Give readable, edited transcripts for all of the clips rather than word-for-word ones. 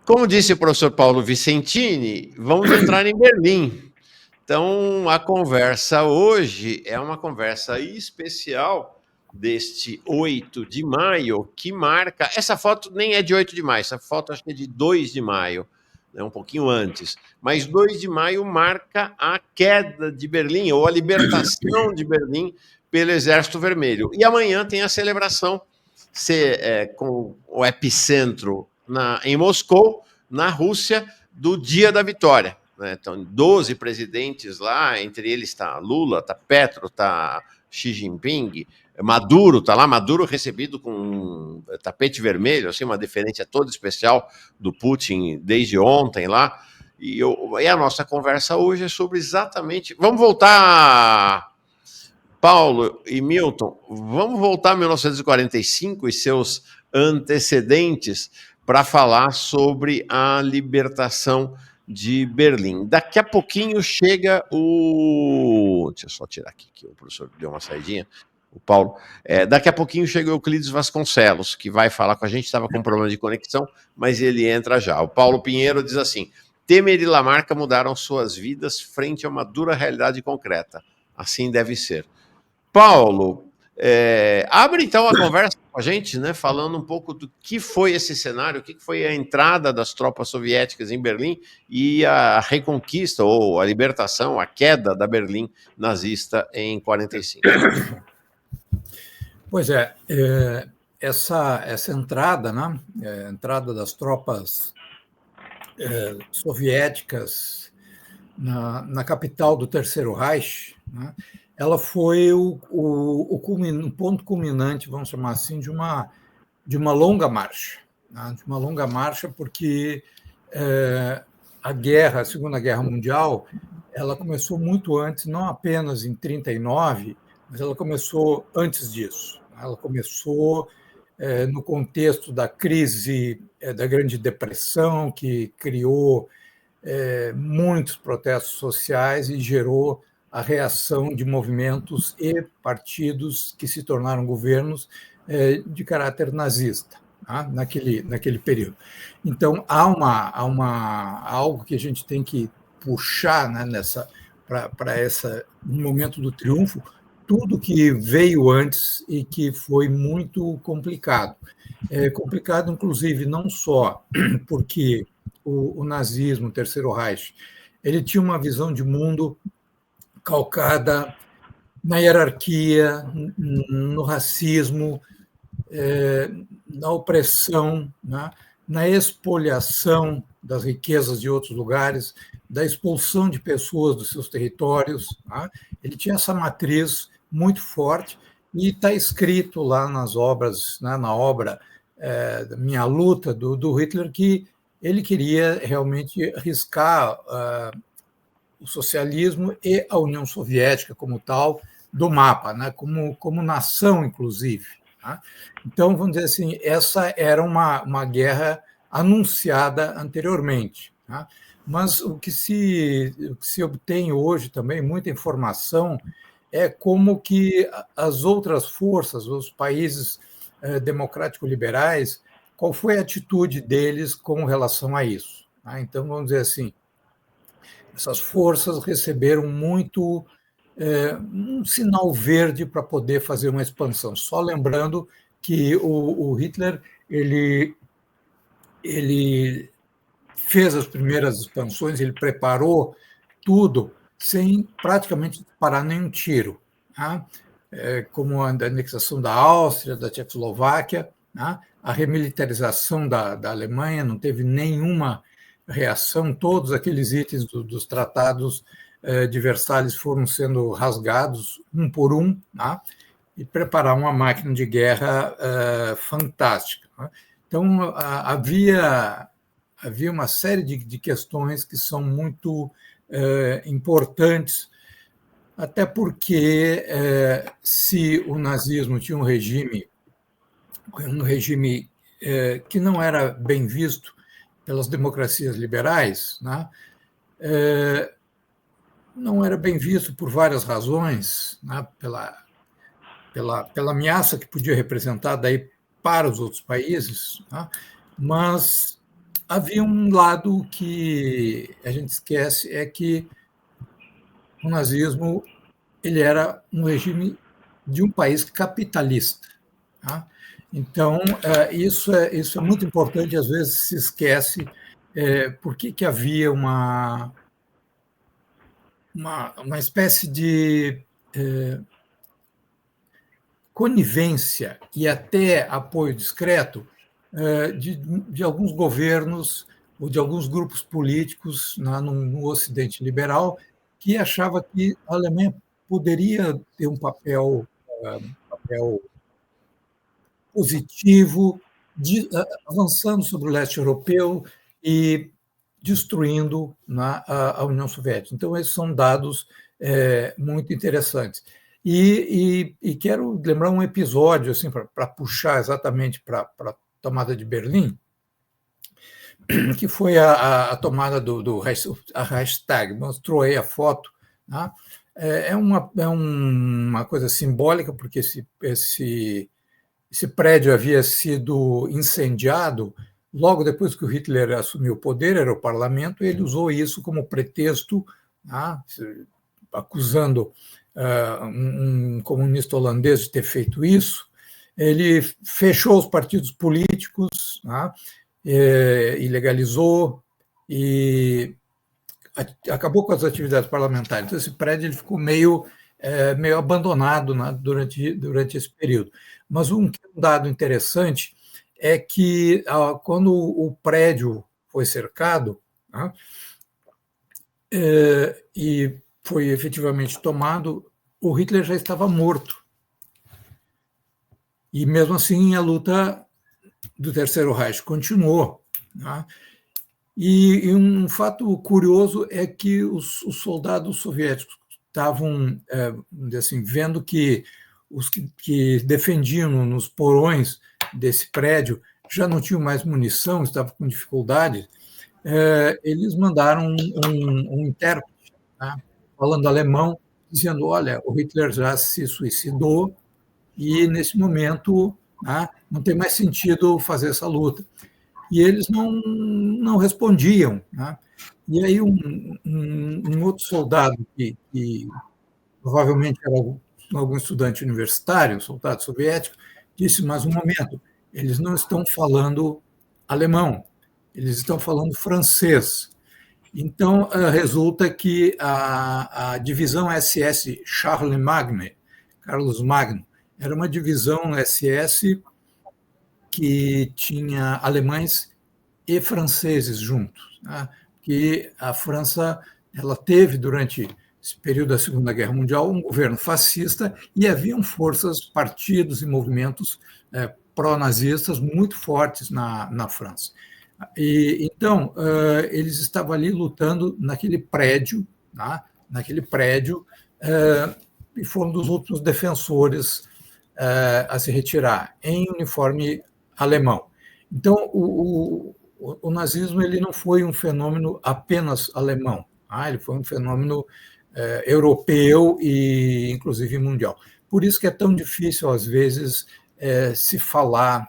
Como disse o professor Paulo Vicentini, vamos entrar em Berlim. Então, a conversa hoje é uma conversa especial deste 8 de maio, que marca. Essa foto nem é de 8 de maio, essa foto acho que é de 2 de maio, né, um pouquinho antes. Mas 2 de maio marca a queda de Berlim, ou a libertação de Berlim pelo Exército Vermelho. E amanhã tem a celebração com o epicentro em Moscou, na Rússia, do Dia da Vitória. Né? Então, 12 presidentes lá, entre eles está Lula, está Petro, está Xi Jinping, Maduro está lá, Maduro recebido com um tapete vermelho, assim, uma deferência toda especial do Putin desde ontem lá. E a nossa conversa hoje é sobre exatamente. Vamos voltar, Paulo e Milton, vamos voltar a 1945 e seus antecedentes para falar sobre a libertação de Berlim. Daqui a pouquinho chega o. Deixa eu só tirar aqui, que o professor deu uma saidinha. O Paulo. Daqui a pouquinho chega o Euclides Vasconcelos, que vai falar com a gente. Estava com um problema de conexão, mas ele entra já. O Paulo Pinheiro diz assim: Temer e Lamarca mudaram suas vidas frente a uma dura realidade concreta. Assim deve ser. Paulo, abre então a conversa com a gente, né, falando um pouco do que foi esse cenário, o que foi a entrada das tropas soviéticas em Berlim e a reconquista ou a libertação, a queda da Berlim nazista em 45. Pois essa entrada, né, a entrada das tropas soviéticas na capital do Terceiro Reich, né, ela foi um ponto culminante, vamos chamar assim, de uma longa marcha. Né, de uma longa marcha, porque a Segunda Guerra Mundial, ela começou muito antes, não apenas em 1939, mas ela começou antes disso. Ela começou no contexto da crise da Grande Depressão, que criou muitos protestos sociais e gerou a reação de movimentos e partidos que se tornaram governos de caráter nazista, tá? naquele período. Então, há algo que a gente tem que puxar, né, para esse momento do triunfo, tudo que veio antes e que foi muito complicado. Complicado, inclusive, não só porque o nazismo, o Terceiro Reich, ele tinha uma visão de mundo calcada na hierarquia, no racismo, na opressão, né, na expoliação das riquezas de outros lugares, da expulsão de pessoas dos seus territórios. Né? Ele tinha essa matriz muito forte e está escrito lá nas obras, né, na obra Minha Luta, do Hitler, que ele queria realmente riscar o socialismo e a União Soviética como tal do mapa, né, como nação, inclusive. Tá? Então, vamos dizer assim, essa era uma guerra anunciada anteriormente. Tá? Mas o que se obtém hoje também, muita informação, é como que as outras forças, os países democrático-liberais, qual foi a atitude deles com relação a isso. Tá? Então, vamos dizer assim, essas forças receberam muito um sinal verde para poder fazer uma expansão. Só lembrando que o Hitler ele fez as primeiras expansões, ele preparou tudo sem praticamente parar nenhum tiro, tá? Como a anexação da Áustria, da Tchecoslováquia, tá? A remilitarização da Alemanha, não teve nenhuma reação, todos aqueles itens dos tratados de Versalhes foram sendo rasgados um por um, tá? E preparar uma máquina de guerra fantástica. Tá? Então, havia uma série de questões que são muito importantes, até porque se o nazismo tinha um regime que não era bem visto pelas democracias liberais, né? Não era bem visto por várias razões, né? pela ameaça que podia representar daí para os outros países, né? Mas havia um lado que a gente esquece, é que o nazismo ele era um regime de um país capitalista. Tá? Então, isso é muito importante, às vezes se esquece por que havia uma espécie de conivência e até apoio discreto de alguns governos ou de alguns grupos políticos no Ocidente liberal que achava que a Alemanha poderia ter um papel positivo, avançando sobre o leste europeu e destruindo a União Soviética. Então, esses são dados muito interessantes. E quero lembrar um episódio assim, para puxar exatamente para a tomada de Berlim, que foi a tomada a Reichstag. Mostrou aí a foto. Né? É uma coisa simbólica, porque esse prédio havia sido incendiado logo depois que o Hitler assumiu o poder, era o parlamento, e ele usou isso como pretexto, acusando um comunista holandês de ter feito isso. Ele fechou os partidos políticos, e legalizou, e acabou com as atividades parlamentares. Então, esse prédio ele ficou meio abandonado durante esse período. Mas um dado interessante é que, quando o prédio foi cercado, e foi efetivamente tomado, o Hitler já estava morto. E, mesmo assim, a luta do Terceiro Reich continuou. E um fato curioso é que os soldados soviéticos estavam assim, vendo que os que defendiam nos porões desse prédio já não tinham mais munição, estavam com dificuldade. Eles mandaram um intérprete, falando alemão, dizendo: olha, o Hitler já se suicidou e, nesse momento, não tem mais sentido fazer essa luta. E eles não respondiam. E aí um outro soldado, que provavelmente era algum estudante universitário, um soldado soviético, disse: mas um momento, eles não estão falando alemão, eles estão falando francês. Então, resulta que a divisão SS Charlemagne, Carlos Magno, era uma divisão SS que tinha alemães e franceses juntos, que a França ela teve, durante esse período da Segunda Guerra Mundial, um governo fascista e haviam forças, partidos e movimentos pró-nazistas muito fortes na França. E, então, eles estavam ali lutando naquele prédio, e foram dos últimos defensores a se retirar, em uniforme alemão. Então, o nazismo ele não foi um fenômeno apenas alemão, ele foi um fenômeno europeu e, inclusive, mundial. Por isso que é tão difícil, às vezes, se falar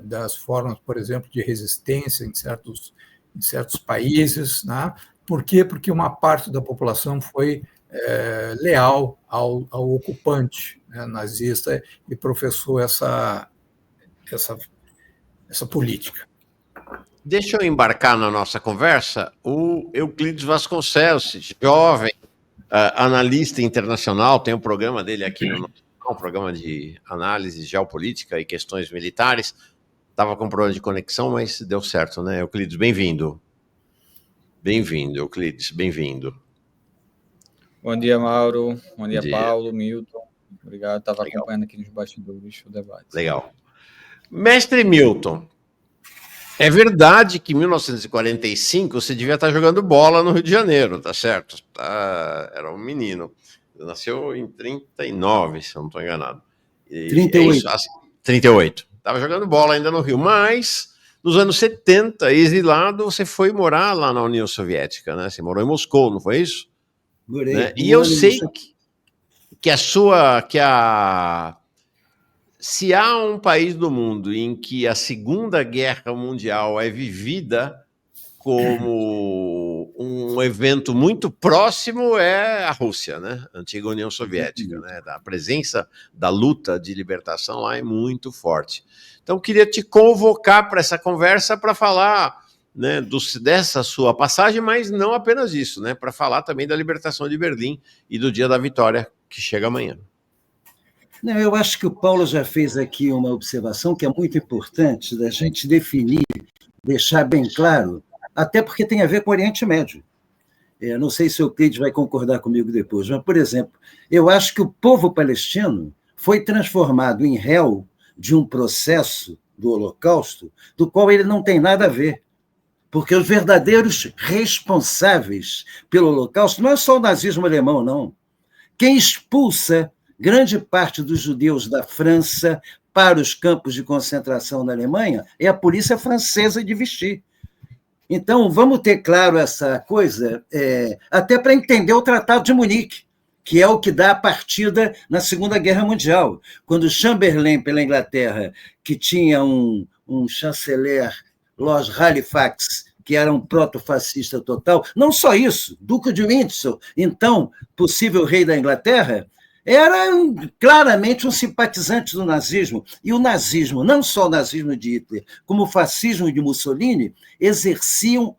das formas, por exemplo, de resistência em certos países. Por quê? Porque uma parte da população foi leal ao ocupante nazista e professou essa política. Deixa eu embarcar na nossa conversa o Euclides Vasconcelos, jovem analista internacional, tem um programa dele aqui no nosso canal, um programa de análise geopolítica e questões militares. Estava com problema de conexão, mas deu certo, né, Euclides? Bem-vindo. Bem-vindo, Euclides, bem-vindo. Bom dia, Mauro. Bom dia, Paulo, Milton. Obrigado, estava acompanhando aqui nos bastidores o debate. Legal. Mestre Milton, é verdade que em 1945 você devia estar jogando bola no Rio de Janeiro, tá certo? Era um menino. Nasceu em 39, se eu não estou enganado. 38. 38. Estava jogando bola ainda no Rio, mas nos anos 70, exilado, você foi morar lá na União Soviética, né? Você morou em Moscou, não foi isso? Morei. Né? E eu sei que se há um país do mundo em que a Segunda Guerra Mundial é vivida como um evento muito próximo, é a Rússia, né? A antiga União Soviética, né? A presença da luta de libertação lá é muito forte. Então, eu queria te convocar para essa conversa para falar, né, dessa sua passagem, mas não apenas isso, né? Para falar também da libertação de Berlim e do Dia da Vitória, que chega amanhã. Não, eu acho que o Paulo já fez aqui uma observação que é muito importante da gente definir, deixar bem claro, até porque tem a ver com o Oriente Médio. Não sei se o Euclides vai concordar comigo depois, mas, por exemplo, eu acho que o povo palestino foi transformado em réu de um processo do Holocausto do qual ele não tem nada a ver. Porque os verdadeiros responsáveis pelo Holocausto não é só o nazismo alemão, não. Quem expulsa grande parte dos judeus da França para os campos de concentração na Alemanha é a polícia francesa de Vichy. Então, vamos ter claro essa coisa, até para entender o Tratado de Munique, que é o que dá a partida na Segunda Guerra Mundial. Quando Chamberlain, pela Inglaterra, que tinha um chanceler, Lord Halifax, que era um proto-fascista total, não só isso, Duque de Windsor, então possível rei da Inglaterra, era claramente um simpatizante do nazismo. E o nazismo, não só o nazismo de Hitler, como o fascismo de Mussolini, exerciam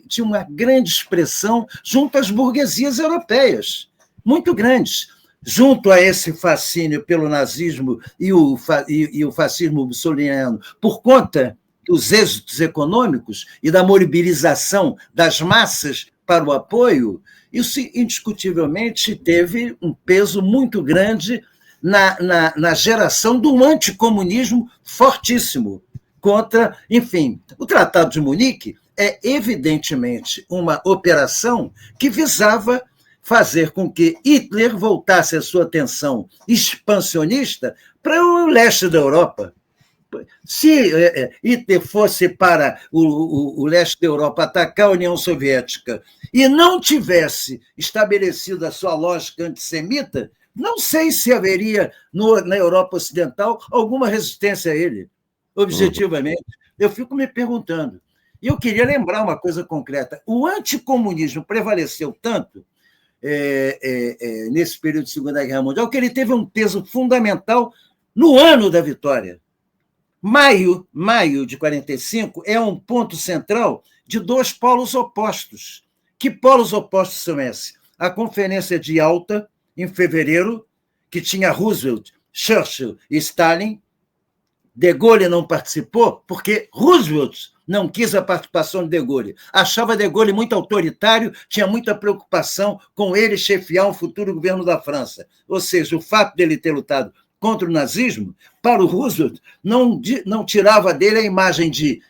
tinha uma grande expressão junto às burguesias europeias, muito grandes. Junto a esse fascínio pelo nazismo e o fascismo mussoliniano, por conta dos êxitos econômicos e da mobilização das massas para o apoio, isso indiscutivelmente teve um peso muito grande na geração de um anticomunismo fortíssimo contra, enfim, o Tratado de Munique é evidentemente uma operação que visava fazer com que Hitler voltasse a sua atenção expansionista para o leste da Europa. Se Hitler fosse para o leste da Europa atacar a União Soviética e não tivesse estabelecido a sua lógica antissemita, não sei se haveria na Europa Ocidental alguma resistência a ele, objetivamente. Eu fico me perguntando. E eu queria lembrar uma coisa concreta. O anticomunismo prevaleceu tanto nesse período de Segunda Guerra Mundial que ele teve um peso fundamental no ano da vitória. Maio de 1945 é um ponto central de dois polos opostos. Que polos opostos são esses? A Conferência de Yalta, em fevereiro, que tinha Roosevelt, Churchill e Stalin. De Gaulle não participou porque Roosevelt não quis a participação de Gaulle. Achava De Gaulle muito autoritário, tinha muita preocupação com ele chefiar um futuro governo da França. Ou seja, o fato dele ter lutado contra o nazismo, para o Roosevelt, não tirava dele a imagem de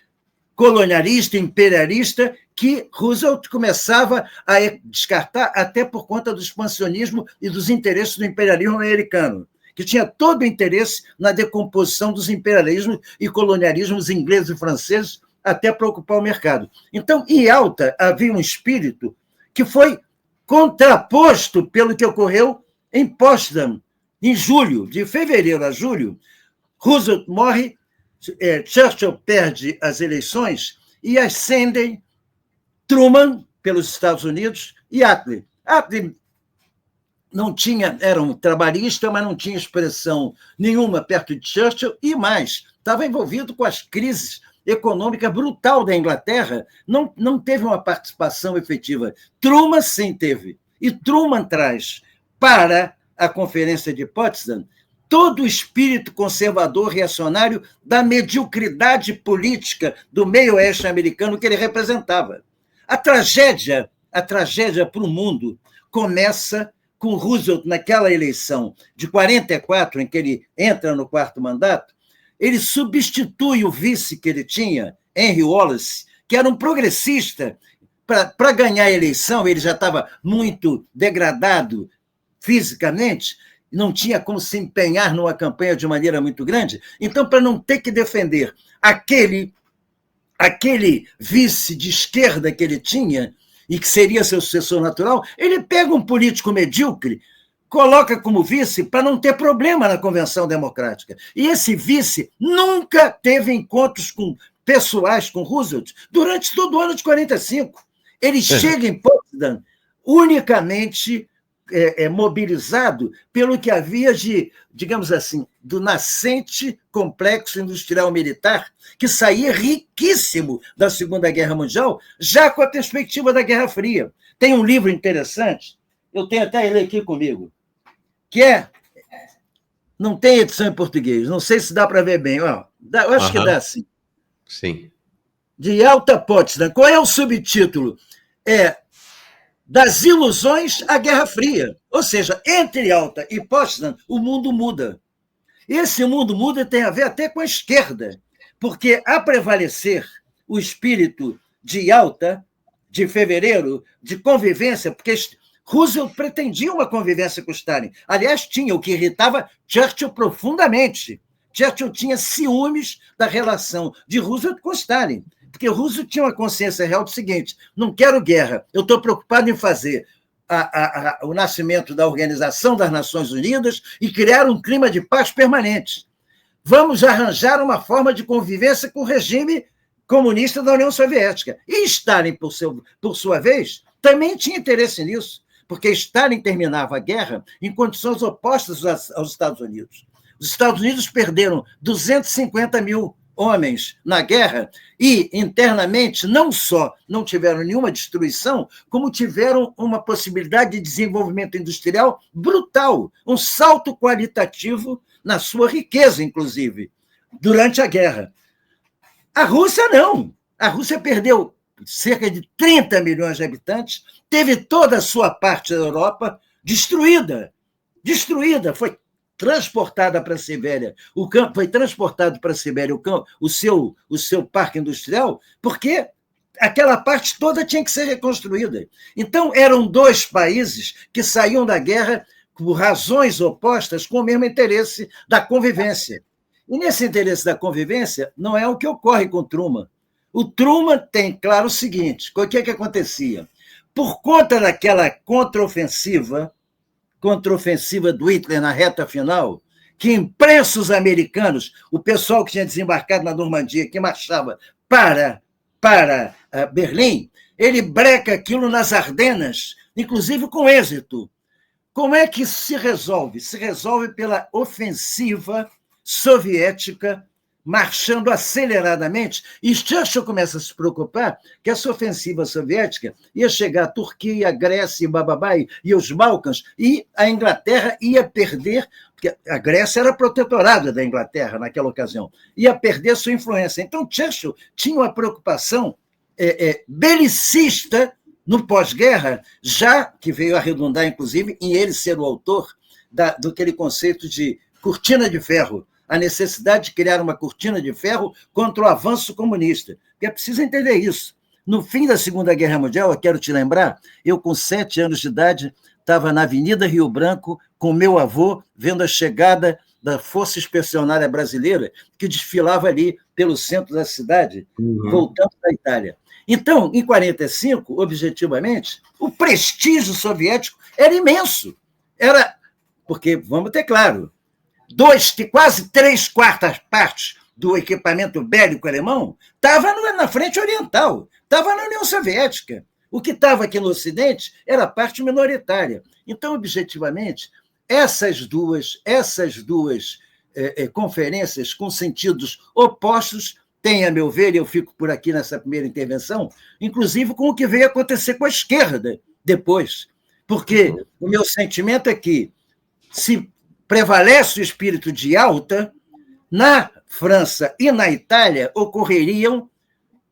colonialista, imperialista, que Roosevelt começava a descartar até por conta do expansionismo e dos interesses do imperialismo americano, que tinha todo o interesse na decomposição dos imperialismos e colonialismos ingleses e franceses até para ocupar o mercado. Então, em Yalta, havia um espírito que foi contraposto pelo que ocorreu em Potsdam, em julho, de fevereiro a julho. Roosevelt morre, Churchill perde as eleições e ascendem Truman pelos Estados Unidos e Attlee. Attlee era um trabalhista, mas não tinha expressão nenhuma perto de Churchill e mais, estava envolvido com as crises econômicas brutal da Inglaterra, não teve uma participação efetiva. Truman sim teve. E Truman traz para a Conferência de Potsdam todo o espírito conservador reacionário da mediocridade política do meio-oeste americano que ele representava. A tragédia para o mundo começa com Roosevelt naquela eleição de 1944, em que ele entra no quarto mandato. Ele substitui o vice que ele tinha, Henry Wallace, que era um progressista. Para ganhar a eleição, ele já estava muito degradado fisicamente, não tinha como se empenhar numa campanha de maneira muito grande. Então, para não ter que defender aquele vice de esquerda que ele tinha e que seria seu sucessor natural, ele pega um político medíocre, coloca como vice para não ter problema na Convenção Democrática. E esse vice nunca teve encontros pessoais com Roosevelt durante todo o ano de 45. Ele chega em Potsdam unicamente mobilizado pelo que havia de, digamos assim, do nascente complexo industrial militar, que saía riquíssimo da Segunda Guerra Mundial, já com a perspectiva da Guerra Fria. Tem um livro interessante, eu tenho até ele aqui comigo, que não tem edição em português, não sei se dá para ver bem. Eu acho que dá, sim. Sim. De Yalta a Potsdam. Qual é o subtítulo? Das ilusões à Guerra Fria. Ou seja, entre Yalta e Potsdam, o mundo muda. Esse mundo muda tem a ver até com a esquerda, porque a prevalecer o espírito de Yalta, de fevereiro, de convivência, porque Roosevelt pretendia uma convivência com Stalin. Aliás, tinha, o que irritava Churchill profundamente. Churchill tinha ciúmes da relação de Roosevelt com Stalin, porque Roosevelt tinha uma consciência real do seguinte: não quero guerra, eu estou preocupado em fazer o nascimento da Organização das Nações Unidas e criar um clima de paz permanente. Vamos arranjar uma forma de convivência com o regime comunista da União Soviética. E Stalin, por sua vez, também tinha interesse nisso, porque Stalin terminava a guerra em condições opostas aos Estados Unidos. Os Estados Unidos perderam 250 mil homens na guerra e, internamente, não só não tiveram nenhuma destruição, como tiveram uma possibilidade de desenvolvimento industrial brutal, um salto qualitativo na sua riqueza, inclusive, durante a guerra. A Rússia, não. A Rússia perdeu cerca de 30 milhões de habitantes, teve toda a sua parte da Europa destruída, foi transportada para a Sibéria, foi transportado para a Sibéria o seu parque industrial, porque aquela parte toda tinha que ser reconstruída. Então, eram dois países que saíam da guerra por razões opostas, com o mesmo interesse da convivência. E nesse interesse da convivência, não é o que ocorre com Truman. O Truman tem claro o seguinte: o que acontecia? Por conta daquela contraofensiva do Hitler na reta final, que imprensa os americanos, o pessoal que tinha desembarcado na Normandia, que marchava para Berlim, ele breca aquilo nas Ardenas, inclusive com êxito. Como é que se resolve? Se resolve pela ofensiva soviética marchando aceleradamente, e Churchill começa a se preocupar que essa ofensiva soviética ia chegar à Turquia, a Grécia, e os Balcãs, e a Inglaterra ia perder, porque a Grécia era protetorada da Inglaterra naquela ocasião, ia perder sua influência. Então, Churchill tinha uma preocupação belicista no pós-guerra, já que veio a redundar, inclusive, em ele ser o autor do aquele conceito de cortina de ferro, a necessidade de criar uma cortina de ferro contra o avanço comunista. Porque é preciso entender isso. No fim da Segunda Guerra Mundial, eu quero te lembrar, eu com 7 anos de idade estava na Avenida Rio Branco com meu avô, vendo a chegada da Força Expedicionária Brasileira, que desfilava ali pelo centro da cidade, voltando da Itália. Então, em 1945, objetivamente, o prestígio soviético era imenso. Porque, vamos ter claro, quase 3/4 partes do equipamento bélico alemão estava na frente oriental, estava na União Soviética. O que estava aqui no Ocidente era a parte minoritária. Então, objetivamente, essas duas conferências com sentidos opostos têm, a meu ver, e eu fico por aqui nessa primeira intervenção, inclusive com o que veio acontecer com a esquerda depois. Porque o meu sentimento é que, se prevalece o espírito de Yalta, na França e na Itália ocorreriam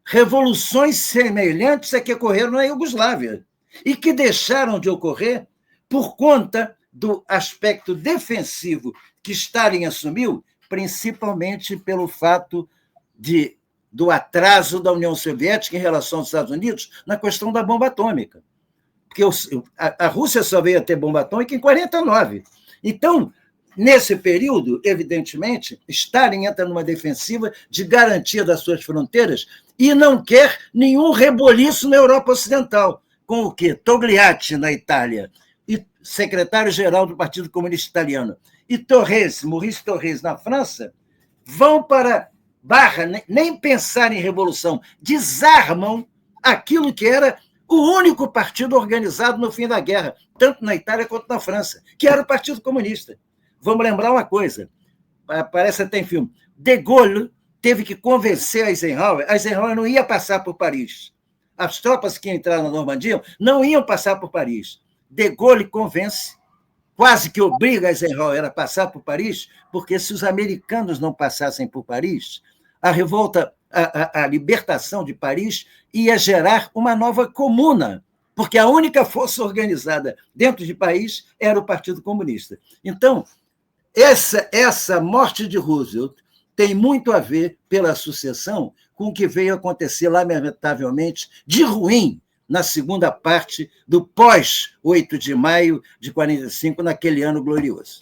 revoluções semelhantes a que ocorreram na Iugoslávia e que deixaram de ocorrer por conta do aspecto defensivo que Stalin assumiu, principalmente pelo fato do atraso da União Soviética em relação aos Estados Unidos na questão da bomba atômica. Porque a Rússia só veio a ter bomba atômica em 1949. Então, nesse período, evidentemente, Stalin entra numa defensiva de garantia das suas fronteiras e não quer nenhum reboliço na Europa Ocidental. Com o quê? Togliatti na Itália e secretário-geral do Partido Comunista Italiano, e Maurice Thorez, na França, vão para Barra, nem pensar em revolução, desarmam aquilo que era o único partido organizado no fim da guerra, tanto na Itália quanto na França, que era o Partido Comunista. Vamos lembrar uma coisa, parece até em filme, De Gaulle teve que convencer Eisenhower não ia passar por Paris. As tropas que entraram na Normandia não iam passar por Paris. De Gaulle convence, quase que obriga Eisenhower a passar por Paris, porque se os americanos não passassem por Paris, a revolta, a libertação de Paris ia gerar uma nova comuna, porque a única força organizada dentro de Paris era o Partido Comunista. Então, essa morte de Roosevelt tem muito a ver, pela sucessão, com o que veio acontecer, lamentavelmente, de ruim na segunda parte do pós-8 de maio de 45, naquele ano glorioso.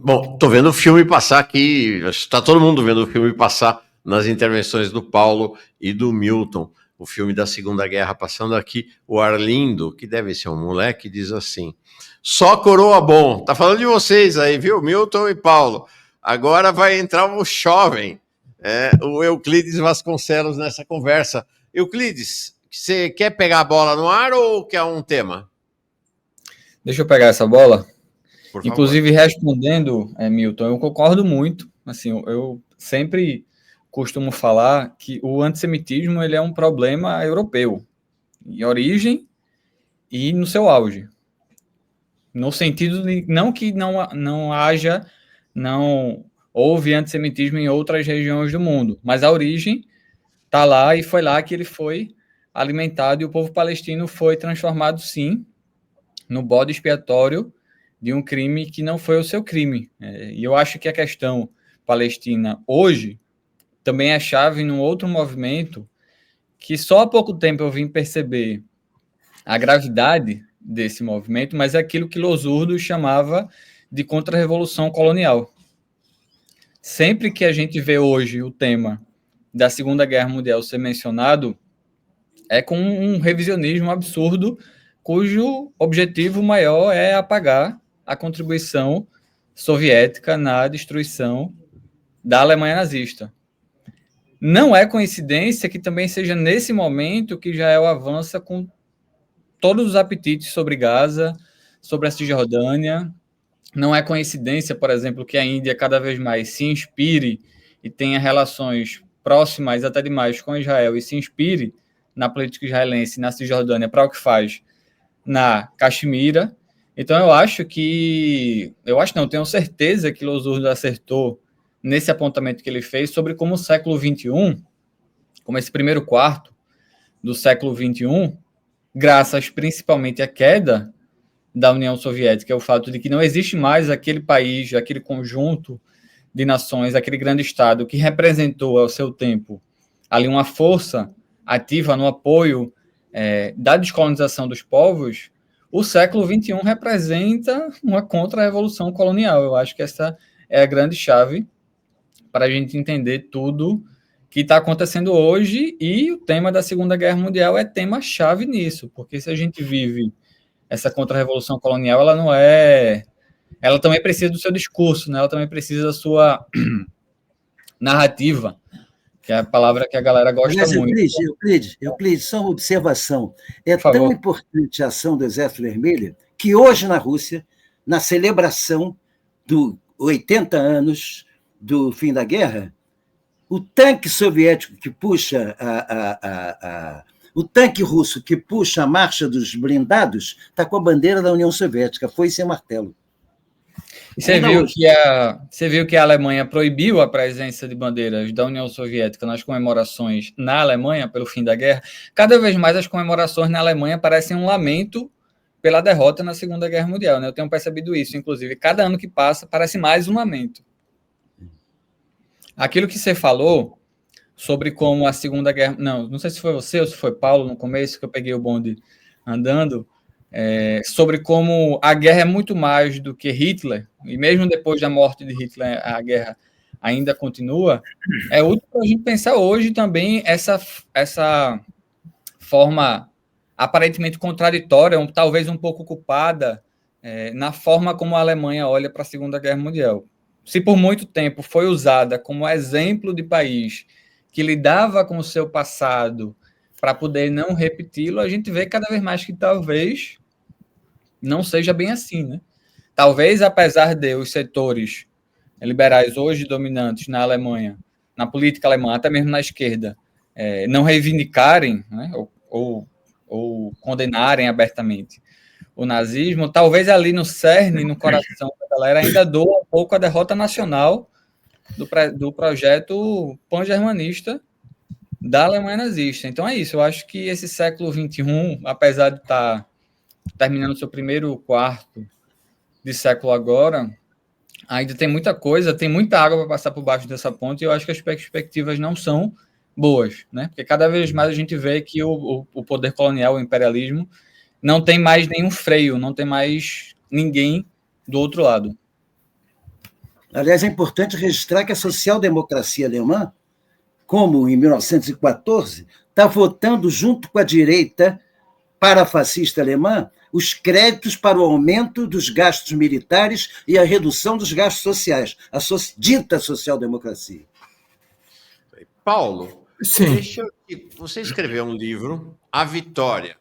Bom, estou vendo o filme passar aqui, está todo mundo vendo o filme passar nas intervenções do Paulo e do Milton, o filme da Segunda Guerra passando aqui, o Arlindo, que deve ser um moleque, diz assim, só coroa bom, tá falando de vocês aí, viu, Milton e Paulo, agora vai entrar um jovem, o Euclides Vasconcelos nessa conversa. Euclides, você quer pegar a bola no ar ou quer um tema? Deixa eu pegar essa bola. Inclusive, respondendo, Milton, eu concordo muito. Assim, eu sempre costumo falar que o antissemitismo ele é um problema europeu, em origem e no seu auge. No sentido de não que não houve antissemitismo em outras regiões do mundo, mas a origem está lá e foi lá que ele foi alimentado e o povo palestino foi transformado, sim, no bode expiatório de um crime que não foi o seu crime. E eu acho que a questão palestina hoje também é chave num outro movimento que só há pouco tempo eu vim perceber a gravidade desse movimento, mas é aquilo que Losurdo chamava de contra-revolução colonial. Sempre que a gente vê hoje o tema da Segunda Guerra Mundial ser mencionado, é com um revisionismo absurdo, cujo objetivo maior é apagar a contribuição soviética na destruição da Alemanha nazista. Não é coincidência que também seja nesse momento que Israel avança com todos os apetites sobre Gaza, sobre a Cisjordânia. Não é coincidência, por exemplo, que a Índia cada vez mais se inspire e tenha relações próximas até demais com Israel e se inspire na política israelense na Cisjordânia para o que faz na Caxemira. Então tenho certeza que Losurdo acertou nesse apontamento que ele fez sobre como o século XXI, como esse primeiro quarto do século XXI, graças principalmente à queda da União Soviética, é o fato de que não existe mais aquele país, aquele conjunto de nações, aquele grande Estado que representou ao seu tempo ali uma força ativa no apoio da descolonização dos povos. O século XXI representa uma contra-revolução colonial. Eu acho que essa é a grande chave para a gente entender tudo que está acontecendo hoje, e o tema da Segunda Guerra Mundial é tema-chave nisso, porque se a gente vive essa contra-revolução colonial, ela também precisa do seu discurso, né? Ela também precisa da sua narrativa, que é a palavra que a galera gosta muito. Euclides, só uma observação. É tão importante a ação do Exército Vermelho que hoje na Rússia, na celebração dos 80 anos do fim da guerra, o tanque soviético que puxa o tanque russo que puxa a marcha dos blindados está com a bandeira da União Soviética, foice e martelo. E você viu que a Alemanha proibiu a presença de bandeiras da União Soviética nas comemorações na Alemanha pelo fim da guerra? Cada vez mais as comemorações na Alemanha parecem um lamento pela derrota na Segunda Guerra Mundial, né? Eu tenho percebido isso, inclusive. Cada ano que passa parece mais um lamento. Aquilo que você falou sobre como a Segunda Guerra... Não sei se foi você ou se foi Paulo no começo, que eu peguei o bonde andando, sobre como a guerra é muito mais do que Hitler, e mesmo depois da morte de Hitler, a guerra ainda continua. É útil para a gente pensar hoje também essa forma aparentemente contraditória, talvez um pouco culpada na forma como a Alemanha olha para a Segunda Guerra Mundial. Se por muito tempo foi usada como exemplo de país que lidava com o seu passado para poder não repeti-lo, a gente vê cada vez mais que talvez não seja bem assim, né? Talvez, apesar de os setores liberais hoje dominantes na Alemanha, na política alemã, até mesmo na esquerda, não reivindicarem, né, ou condenarem abertamente o nazismo, talvez ali no cerne, no coração da galera, ainda doa um pouco a derrota nacional do projeto pan-germanista da Alemanha nazista. Então é isso, eu acho que esse século XXI, apesar de estar terminando seu primeiro quarto de século agora, ainda tem muita coisa, tem muita água para passar por baixo dessa ponte, e eu acho que as perspectivas não são boas, né? Porque cada vez mais a gente vê que o poder colonial, o imperialismo, não tem mais nenhum freio, não tem mais ninguém do outro lado. Aliás, é importante registrar que a social-democracia alemã, como em 1914, está votando junto com a direita parafascista alemã os créditos para o aumento dos gastos militares e a redução dos gastos sociais, a dita social-democracia. Paulo, Sim. Você escreveu um livro, A Vitória,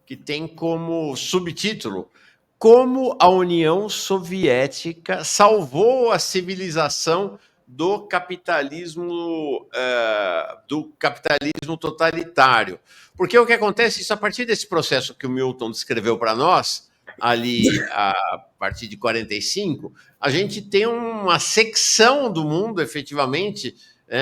que tem como subtítulo Como a União Soviética salvou a civilização do capitalismo totalitário. Porque o que acontece, isso a partir desse processo que o Milton descreveu para nós, ali a partir de 45, a gente tem uma secção do mundo, efetivamente,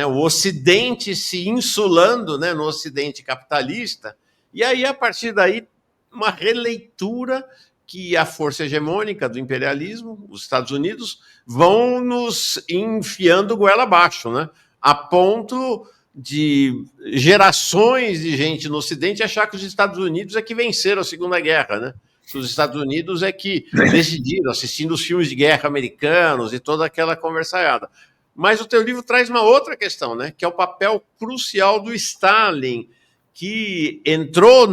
o Ocidente se insulando, né, no Ocidente capitalista, e aí, a partir daí, uma releitura que a força hegemônica do imperialismo, os Estados Unidos, vão nos enfiando goela abaixo, né? A ponto de gerações de gente no Ocidente achar que os Estados Unidos é que venceram a Segunda Guerra, né? Que os Estados Unidos é que decidiram, assistindo os filmes de guerra americanos e toda aquela conversaiada. Mas o teu livro traz uma outra questão, né? Que é o papel crucial do Stalin, que entrou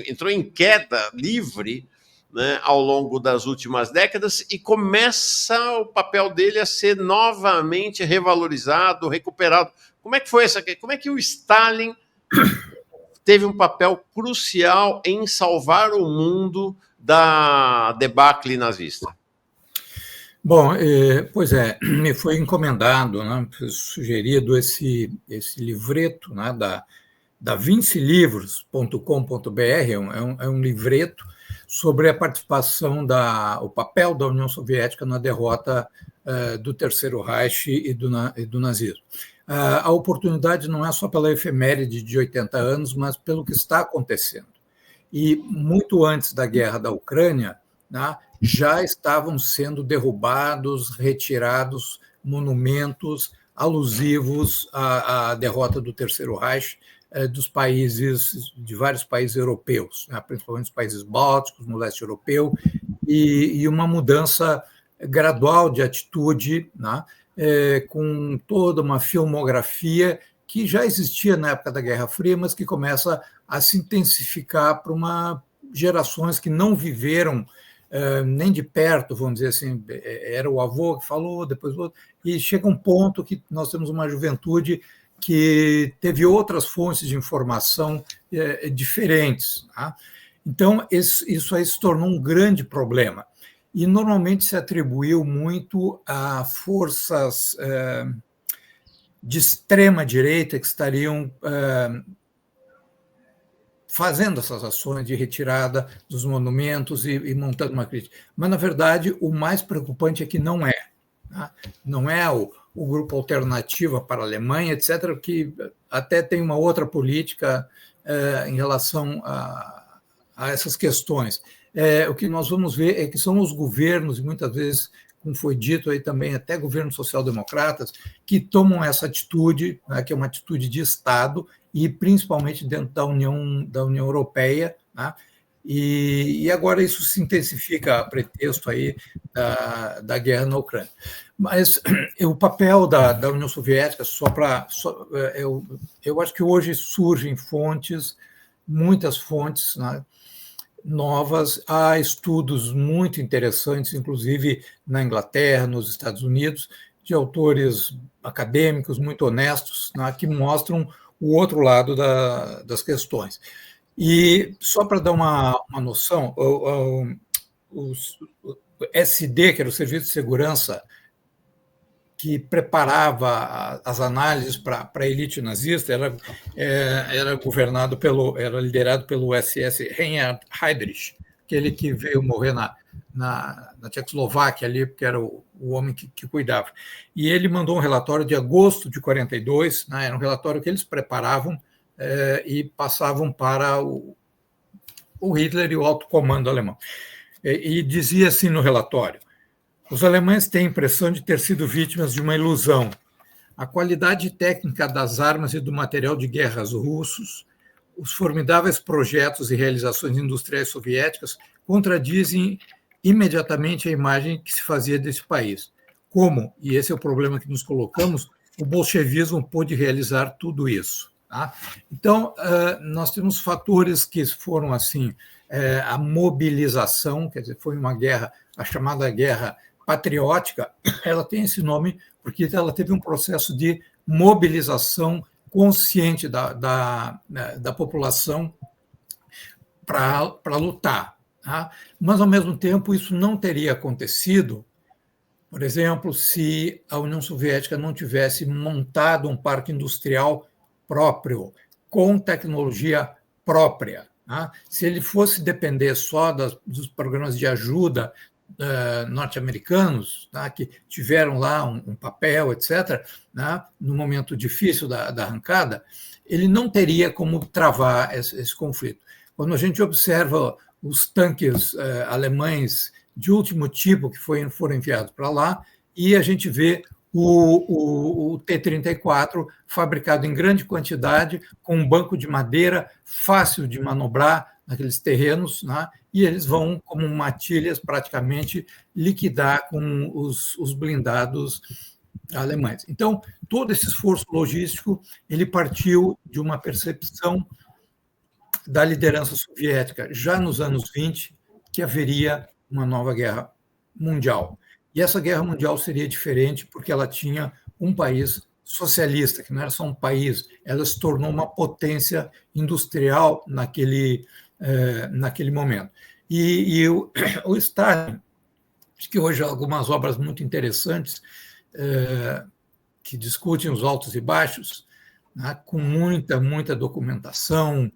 entrou em queda livre, né, ao longo das últimas décadas, e começa o papel dele a ser novamente revalorizado, recuperado. Como é que foi como é que o Stalin teve um papel crucial em salvar o mundo da debacle nazista? Bom, pois me foi encomendado, né, sugerido esse livreto, né, da vincelivros.com.br, é um livreto sobre a participação, o papel da União Soviética na derrota do Terceiro Reich e do nazismo. A oportunidade não é só pela efeméride de 80 anos, mas pelo que está acontecendo. E muito antes da guerra da Ucrânia, né, já estavam sendo derrubados, retirados monumentos alusivos à derrota do Terceiro Reich de vários países europeus, né, principalmente os países bálticos, no leste europeu, e uma mudança gradual de atitude, né, com toda uma filmografia que já existia na época da Guerra Fria, mas que começa a se intensificar para gerações que não viveram nem de perto, vamos dizer assim, era o avô que falou, depois o outro, e chega um ponto que nós temos uma juventude que teve outras fontes de informação diferentes. Tá? Então, isso aí se tornou um grande problema. E normalmente se atribuiu muito a forças de extrema-direita que estariam fazendo essas ações de retirada dos monumentos e montando uma crítica. Mas, na verdade, o mais preocupante é que não é. Tá? Não é o grupo Alternativa para a Alemanha, etc., que até tem uma outra política em relação a essas questões. O que nós vamos ver é que são os governos, e muitas vezes, como foi dito aí também, até governos social-democratas, que tomam essa atitude, né, que é uma atitude de Estado, e principalmente dentro da União Europeia, né? E agora isso se intensifica a pretexto aí da guerra na Ucrânia. Mas o papel da União Soviética, eu acho que hoje surgem fontes muitas fontes, né, novas, há estudos muito interessantes, inclusive na Inglaterra, nos Estados Unidos, de autores acadêmicos muito honestos, né, que mostram o outro lado das questões. E só para dar uma noção, o SD, que era o Serviço de Segurança, que preparava as análises para a elite nazista, era liderado pelo SS Reinhard Heydrich, aquele que veio morrer na Tchecoslováquia ali, porque era o homem que cuidava. E ele mandou um relatório de agosto de 42, né, era um relatório que eles preparavam e passavam para o Hitler e o alto comando alemão. E dizia assim no relatório: os alemães têm a impressão de ter sido vítimas de uma ilusão. A qualidade técnica das armas e do material de guerra russos, os formidáveis projetos e realizações industriais soviéticas contradizem imediatamente a imagem que se fazia desse país. Como, e esse é o problema que nos colocamos, o bolchevismo pôde realizar tudo isso? Tá? Então, nós temos fatores que foram assim, a mobilização, quer dizer, foi uma guerra, a chamada guerra patriótica, ela tem esse nome porque ela teve um processo de mobilização consciente da população para lutar. Tá? Mas, ao mesmo tempo, isso não teria acontecido, por exemplo, se a União Soviética não tivesse montado um parque industrial próprio, com tecnologia própria. Tá? Se ele fosse depender só dos programas de ajuda norte-americanos, tá, que tiveram lá um papel, etc., né, no momento difícil da arrancada, ele não teria como travar esse conflito. Quando a gente observa os tanques alemães de último tipo que foram enviados para lá, e a gente vê o T-34 fabricado em grande quantidade, com um banco de madeira fácil de manobrar naqueles terrenos, né? E eles vão, como matilhas, praticamente liquidar com os blindados alemães. Então, todo esse esforço logístico ele partiu de uma percepção da liderança soviética, já nos anos 20, que haveria uma nova guerra mundial. E essa guerra mundial seria diferente porque ela tinha um país socialista, que não era só um país, ela se tornou uma potência industrial naquele momento. E o Stalin, acho que hoje há algumas obras muito interessantes que discutem os altos e baixos, né, com muita documentação.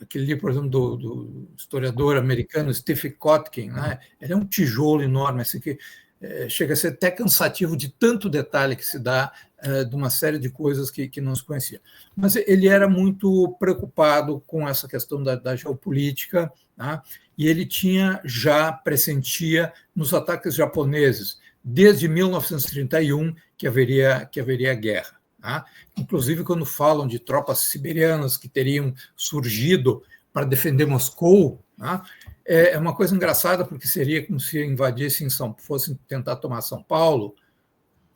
Aquele livro, por exemplo, do historiador americano Stephen Kotkin, né, ele é um tijolo enorme, assim, que chega a ser até cansativo de tanto detalhe que se dá de uma série de coisas que não se conhecia. Mas ele era muito preocupado com essa questão da geopolítica, tá? E ele pressentia nos ataques japoneses, desde 1931, que haveria guerra. Tá? Inclusive, quando falam de tropas siberianas que teriam surgido para defender Moscou, tá? É uma coisa engraçada, porque seria como se invadissem fossem tentar tomar São Paulo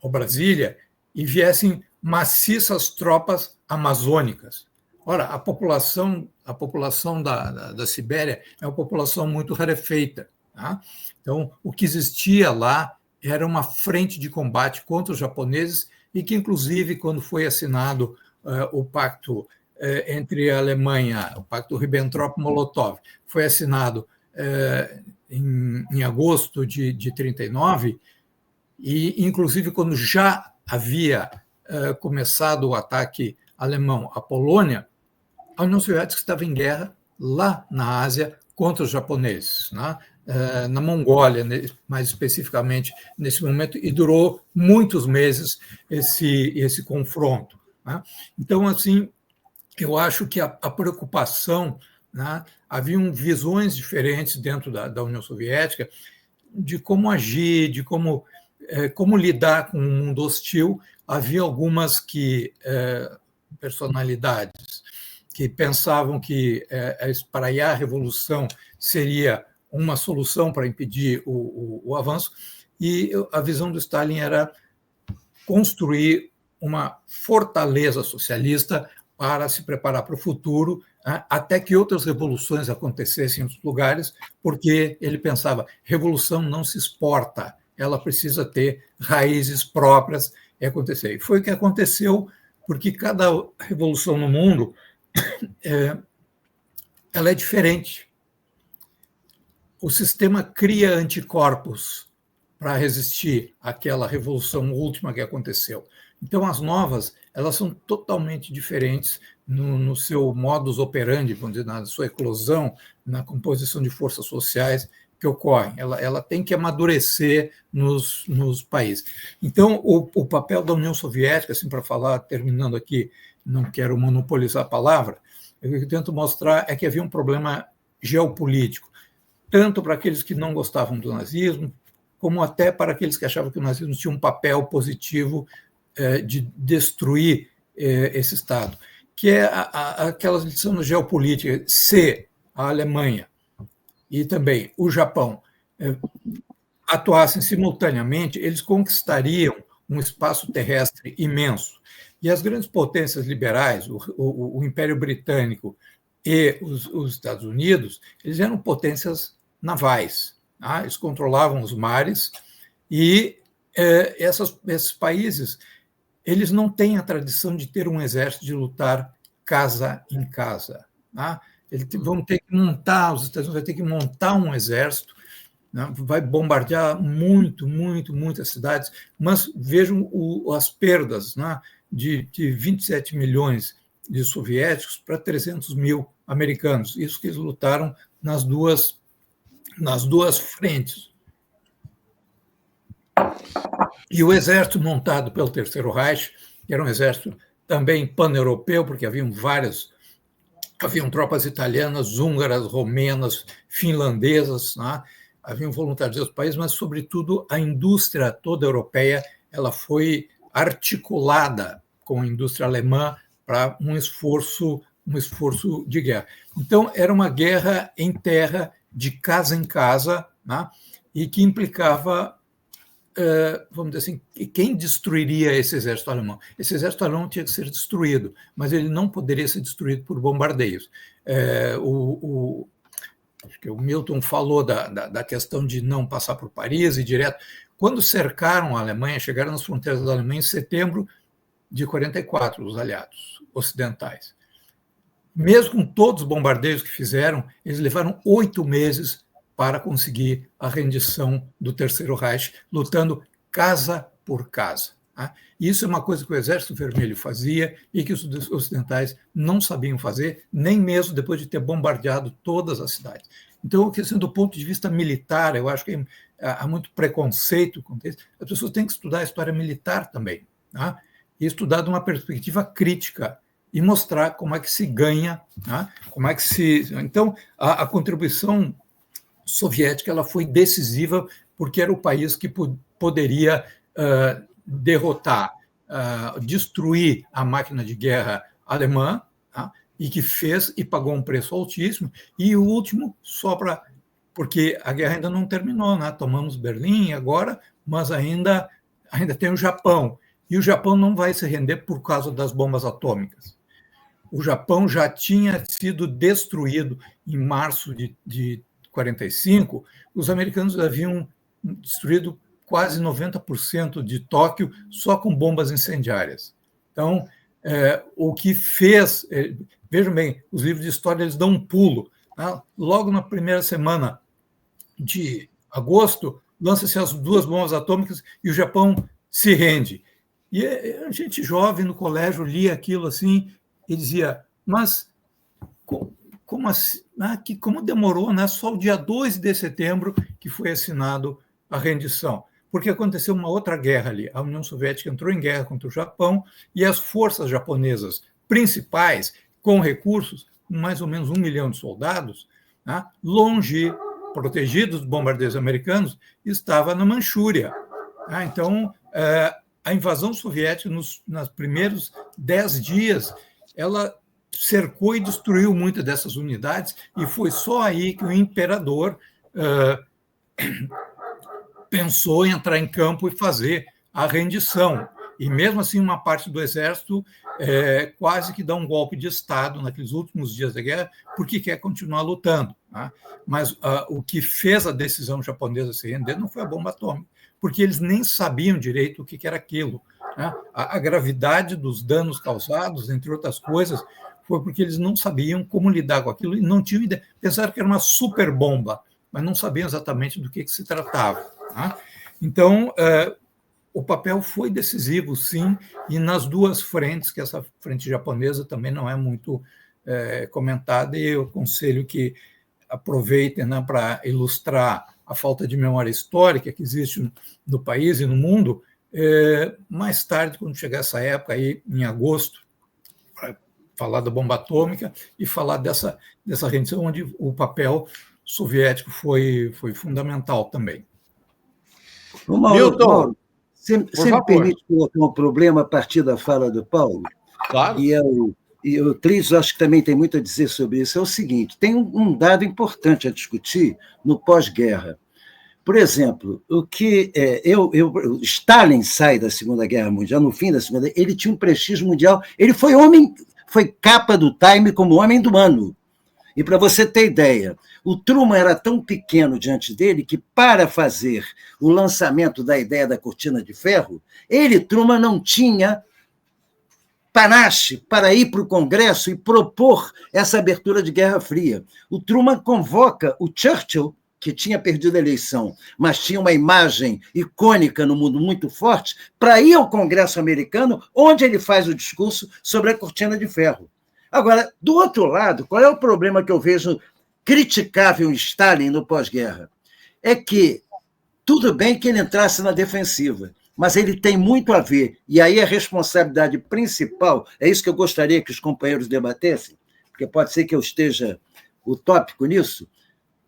ou Brasília e viessem maciças tropas amazônicas. Ora, a população da Sibéria é uma população muito rarefeita. Tá? Então, o que existia lá era uma frente de combate contra os japoneses e que, inclusive, quando foi assinado o pacto entre a Alemanha, o pacto Ribbentrop-Molotov, foi assinado em agosto de 1939, e, inclusive, quando já havia começado o ataque alemão à Polônia, a União Soviética estava em guerra lá na Ásia contra os japoneses, né? Na Mongólia, mais especificamente nesse momento, e durou muitos meses esse confronto. Né? Então, assim, eu acho que a preocupação, né, haviam visões diferentes dentro da União Soviética de como agir, de como lidar com um mundo hostil. Havia algumas personalidades que pensavam que espraiar a revolução seria uma solução para impedir o avanço, e a visão do Stalin era construir uma fortaleza socialista para se preparar para o futuro, até que outras revoluções acontecessem em outros lugares, porque ele pensava, revolução não se exporta, ela precisa ter raízes próprias e acontecer. E foi o que aconteceu, porque cada revolução no mundo ela é diferente. O sistema cria anticorpos para resistir àquela revolução última que aconteceu. Então, as novas, elas são totalmente diferentes no seu modus operandi, vamos dizer, na sua eclosão, na composição de forças sociais que ocorrem. Ela tem que amadurecer nos países. Então, o papel da União Soviética, assim, para falar, terminando aqui, não quero monopolizar a palavra, o que eu tento mostrar é que havia um problema geopolítico, tanto para aqueles que não gostavam do nazismo, como até para aqueles que achavam que o nazismo tinha um papel positivo de destruir esse Estado, que é aquelas lições de geopolítica. Se a Alemanha e também o Japão atuassem simultaneamente, eles conquistariam um espaço terrestre imenso. E as grandes potências liberais, o Império Britânico e os Estados Unidos, eles eram potências navais. Tá? Eles controlavam os mares e esses países eles não têm a tradição de ter um exército de lutar casa em casa. Tá? Eles vão ter que montar, os Estados Unidos vão ter que montar um exército, né? Vai bombardear muitas cidades, mas vejam as perdas, né? de 27 milhões de soviéticos para 300 mil americanos. Isso que eles lutaram nas duas frentes. E o exército montado pelo Terceiro Reich, que era um exército também pan-europeu, porque haviam tropas italianas, húngaras, romenas, finlandesas, né? Haviam voluntários de outros países, mas, sobretudo, a indústria toda europeia ela foi articulada com a indústria alemã para um esforço de guerra. Então, era uma guerra em terra, de casa em casa, né? E que implicava, vamos dizer assim, quem destruiria esse exército alemão? Esse exército alemão tinha que ser destruído, mas ele não poderia ser destruído por bombardeios. Acho que o Milton falou da questão de não passar por Paris e direto. Quando cercaram a Alemanha, chegaram nas fronteiras da Alemanha em setembro de 1944, os aliados ocidentais. Mesmo com todos os bombardeios que fizeram, eles levaram 8 meses para conseguir a rendição do Terceiro Reich, lutando casa por casa. Tá? Isso é uma coisa que o Exército Vermelho fazia e que os ocidentais não sabiam fazer, nem mesmo depois de ter bombardeado todas as cidades. Então, do ponto de vista militar, eu acho que há muito preconceito com isso. As pessoas têm que estudar a história militar também, tá? E estudar de uma perspectiva crítica e mostrar como é que se ganha, tá? Como é que se... Então, a contribuição soviética ela foi decisiva porque era o país que poderia derrotar, destruir a máquina de guerra alemã, tá? E que fez e pagou um preço altíssimo. E o último, porque a guerra ainda não terminou, né? Tomamos Berlim agora, mas ainda tem o Japão. E o Japão não vai se render por causa das bombas atômicas. O Japão já tinha sido destruído em março de 1945. Os americanos haviam destruído quase 90% de Tóquio só com bombas incendiárias. Então, o que fez... Vejam bem, os livros de história eles dão um pulo. Tá? Logo na primeira semana de agosto, lança-se as 2 bombas atômicas e o Japão se rende. E a gente jovem no colégio lia aquilo assim e dizia, mas como assim? Como demorou, né? Só o dia 2 de setembro que foi assinado a rendição. Porque aconteceu uma outra guerra ali. A União Soviética entrou em guerra contra o Japão e as forças japonesas principais, com recursos, mais ou menos 1 milhão de soldados, né? Longe, protegidos dos bombardeios americanos, estava na Manchúria. Então, a invasão soviética, nos primeiros 10 dias, ela cercou e destruiu muitas dessas unidades, e foi só aí que o imperador pensou em entrar em campo e fazer a rendição. E mesmo assim, uma parte do exército quase que dá um golpe de Estado naqueles últimos dias da guerra, porque quer continuar lutando. Tá? Mas o que fez a decisão japonesa se render não foi a bomba atômica, porque eles nem sabiam direito o que era aquilo. Né? A gravidade dos danos causados, entre outras coisas, foi porque eles não sabiam como lidar com aquilo e não tinham ideia. Pensaram que era uma super bomba, mas não sabiam exatamente do que se tratava. Tá? Então, o papel foi decisivo, sim, e nas duas frentes, que essa frente japonesa também não é muito comentada, e eu aconselho que aproveitem, né, para ilustrar a falta de memória histórica que existe no país e no mundo. Mais tarde, quando chegar essa época, aí, em agosto, para falar da bomba atômica e falar dessa rendição, onde o papel soviético foi fundamental também. Mauro, você me permite colocar um problema a partir da fala do Paulo? Claro. E o Cris, acho que também tem muito a dizer sobre isso. É o seguinte: tem um dado importante a discutir no pós-guerra. Por exemplo, Stalin sai da Segunda Guerra Mundial, no fim da Segunda, ele tinha um prestígio mundial, ele foi capa do Time como homem do ano. E para você ter ideia, o Truman era tão pequeno diante dele que, para fazer o lançamento da ideia da cortina de ferro, Truman, não tinha panache para ir para o Congresso e propor essa abertura de Guerra Fria. O Truman convoca o Churchill, que tinha perdido a eleição, mas tinha uma imagem icônica no mundo muito forte, para ir ao Congresso americano, onde ele faz o discurso sobre a cortina de ferro. Agora, do outro lado, qual é o problema que eu vejo criticável em Stalin no pós-guerra? É que tudo bem que ele entrasse na defensiva, mas ele tem muito a ver, e aí a responsabilidade principal, é isso que eu gostaria que os companheiros debatessem, porque pode ser que eu esteja utópico nisso,